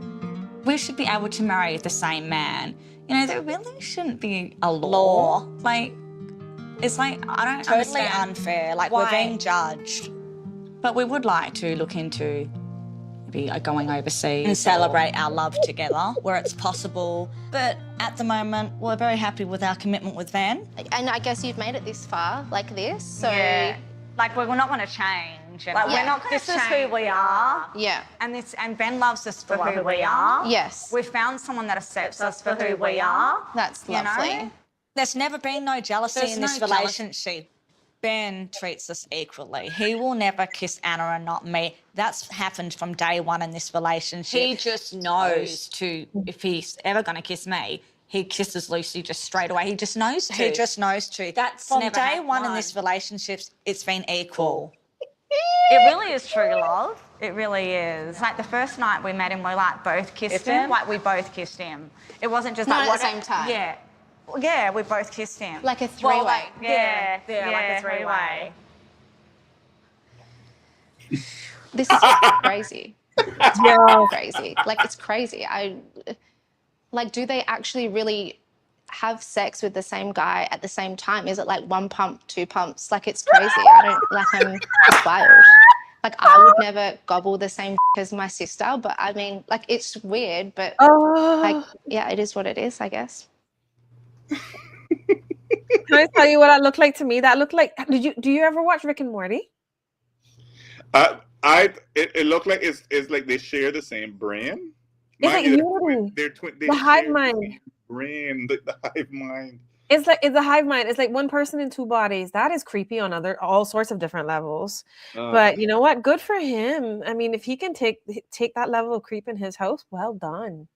We should be able to marry the same man. You know, there really shouldn't be a law. Like, it's like, I don't Totally understand unfair, like why. we're being judged. But we would like to look into maybe going overseas And celebrate our love together where it's possible. But at the moment, we're very happy with our commitment with Van. And I guess you've made it this far, like this, so Yeah. Like, we're not going to change. And Like, we're not going to change. This is who we are. Yeah. And Ben loves us for who we are. Yes. We've found someone that accepts us for who we are. That's lovely. Know? There's never been no jealousy in this relationship. Ben treats us equally. He will never kiss Anna and not me. That's happened from day one in this relationship. He just knows if he's ever going to kiss me, he kisses Lucy just straight away. He just knows to. He just knows to. That's from day one in this relationship, it's been equal. It really is true love. It really is. Like the first night we met him, we like both kissed him. Like we both kissed him. It wasn't just Not like at the same time. Yeah. Yeah, we both kissed him. Like a three-way. Well, like a three-way. This is crazy. It's crazy. Like, it's crazy. Do they actually really have sex with the same guy at the same time? Is it like 1 pump, 2 pumps? Like, it's crazy. It's wild. Like, I would never gobble the same as my sister, but I mean, like, it's weird, but it is what it is, I guess. Can I tell you what I look like to me? That looked like. Do you ever watch Rick and Morty? It looked like it's like they share the same brain. It's like unity. They're twin. The hive mind. Brain, the hive mind. It's a hive mind. It's like one person in 2 bodies. That is creepy on all sorts of different levels. But you know what? Good for him. I mean, if he can take that level of creep in his house, well done.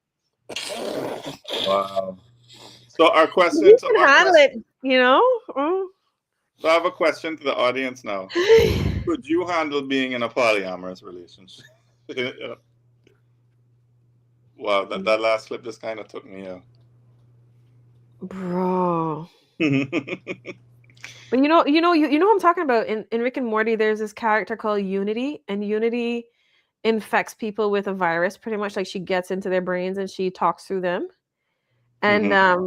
Wow. So our question. You can handle it, you know. So I have a question to the audience now. Could you handle being in a polyamorous relationship? Wow, that last clip just kind of took me out. Bro. But you know what I'm talking about. In Rick and Morty, there's this character called Unity, and Unity infects people with a virus, pretty much. Like, she gets into their brains and she talks through them. And but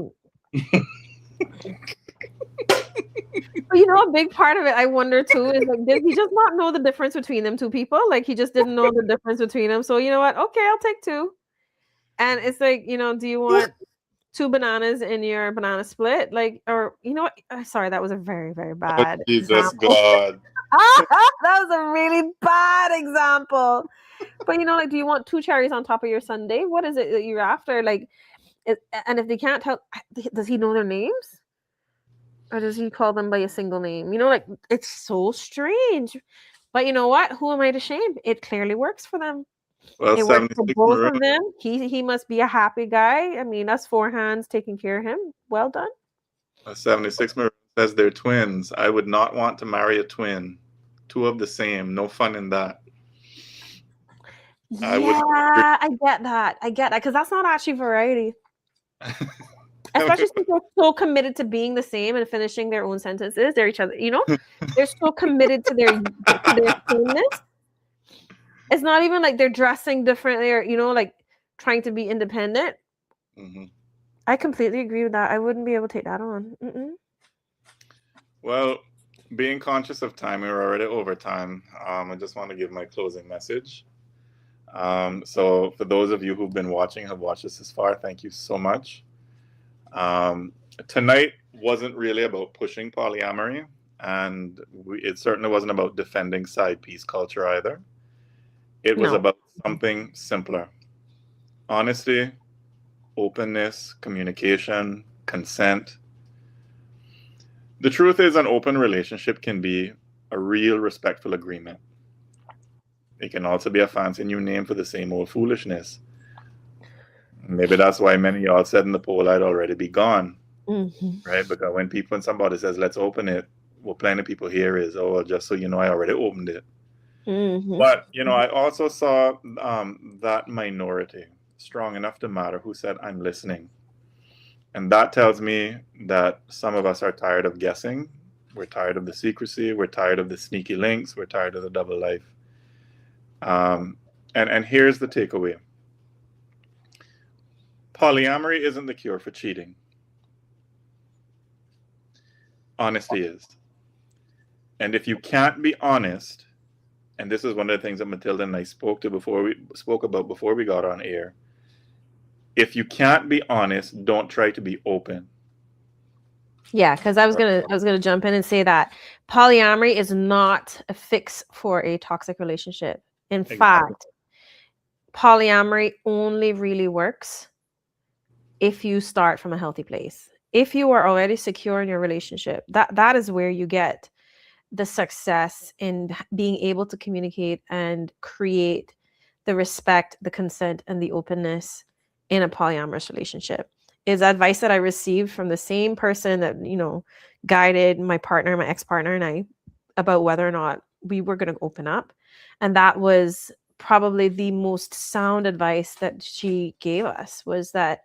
a big part of it, I wonder too, is like, did he just not know the difference between them 2 people? Like, he just didn't know the difference between them. So you know what? Okay, I'll take 2. And it's like, do you want 2 bananas in your banana split? Like, or what? Sorry, that was a very, very bad. Jesus God. That was a really bad example. But like, do you want 2 cherries on top of your sundae? What is it that you're after? Like, and if they can't tell, does he know their names? Or does he call them by a single name? Like, it's so strange. But you know what? Who am I to shame? It clearly works for them. Well, it works for both of them. He must be a happy guy. I mean, us 4 hands taking care of him. Well done. 76 Maroon says they're twins. I would not want to marry a twin. 2 of the same. No fun in that. I get that. Because that's not actually variety. Especially since they're so committed to being the same and finishing their own sentences. They're each other, they're so committed to their sameness. It's not even like they're dressing differently or, like trying to be independent. Mm-hmm. I completely agree with that. I wouldn't be able to take that on. Mm-mm. Well, being conscious of time, we're already over time. I just want to give my closing message. So for those of you who've been watching, have watched this far, thank you so much. Tonight wasn't really about pushing polyamory, and it certainly wasn't about defending side piece culture either. It was about something simpler. Honesty, openness, communication, consent. The truth is, an open relationship can be a real respectful agreement. It can also be a fancy new name for the same old foolishness. Maybe that's why many of y'all said in the poll I'd already be gone. Mm-hmm. Right? Because when somebody says, let's open it, what plenty of people hear is, oh, well, just so you know, I already opened it. Mm-hmm. But, I also saw that minority strong enough to matter who said, I'm listening. And that tells me that some of us are tired of guessing. We're tired of the secrecy. We're tired of the sneaky links. We're tired of the double life. And here's the takeaway. Polyamory isn't the cure for cheating. Honesty is. And if you can't be honest, and this is one of the things that Matilda and I spoke about before we got on air. If you can't be honest, don't try to be open. Yeah, because I was gonna jump in and say that polyamory is not a fix for a toxic relationship. In fact, polyamory only really works if you start from a healthy place. If you are already secure in your relationship, that is where you get the success in being able to communicate and create the respect, the consent, and the openness in a polyamorous relationship. Is advice that I received from the same person that, guided my partner, my ex-partner, and I about whether or not we were going to open up. And that was probably the most sound advice that she gave us, was that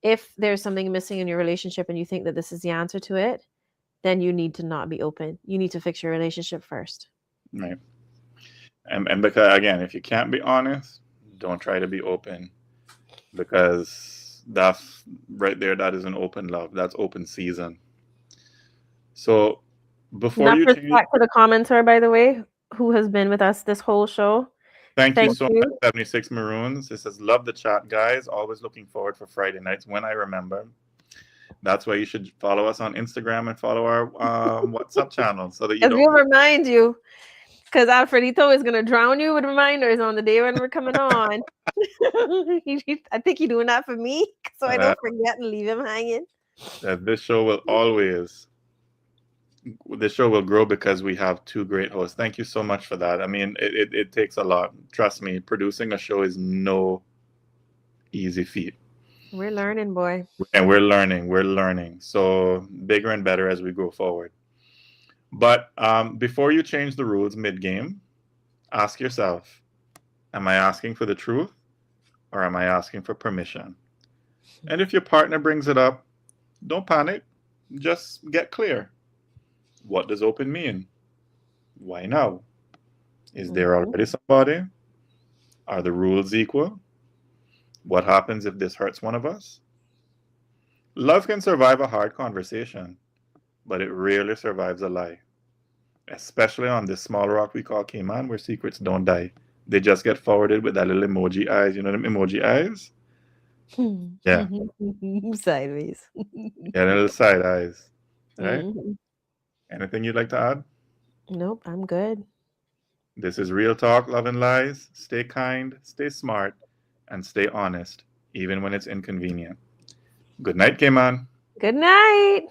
if there's something missing in your relationship and you think that this is the answer to it, then you need to not be open. You need to fix your relationship first. Right. And because, again, if you can't be honest, don't try to be open, because that's right there. That is an open love. That's open season. So before Enough you change, respect to the commenter, by the way, who has been with us this whole show. thank you so much, 76 Maroons. It says, love the chat, guys. Always looking forward for Friday nights when I remember. That's why you should follow us on Instagram and follow our WhatsApp channel so that you don't. We'll remind you, because Alfredito is going to drown you with reminders on the day when we're coming on. I think you're doing that for me, so I don't forget and leave him hanging. That this show will grow because we have two great hosts. Thank you so much for that. I mean, it takes a lot. Trust me, producing a show is no easy feat. We're learning, boy. And we're learning. So bigger and better as we go forward. But before you change the rules mid-game, ask yourself, am I asking for the truth or am I asking for permission? And if your partner brings it up, don't panic. Just get clear. What does open mean? Why now? Is there already somebody? Are the rules equal? What happens if this hurts one of us? Love can survive a hard conversation, but it rarely survives a lie. Especially on this small rock we call Cayman, where secrets don't die. They just get forwarded with that little emoji eyes. You know them emoji eyes? Yeah. Sideways. Yeah, little side eyes. Right? Anything you'd like to add? Nope, I'm good. This is Real Talk, Love and Lies. Stay kind, stay smart, and stay honest, even when it's inconvenient. Good night, Cayman. Good night.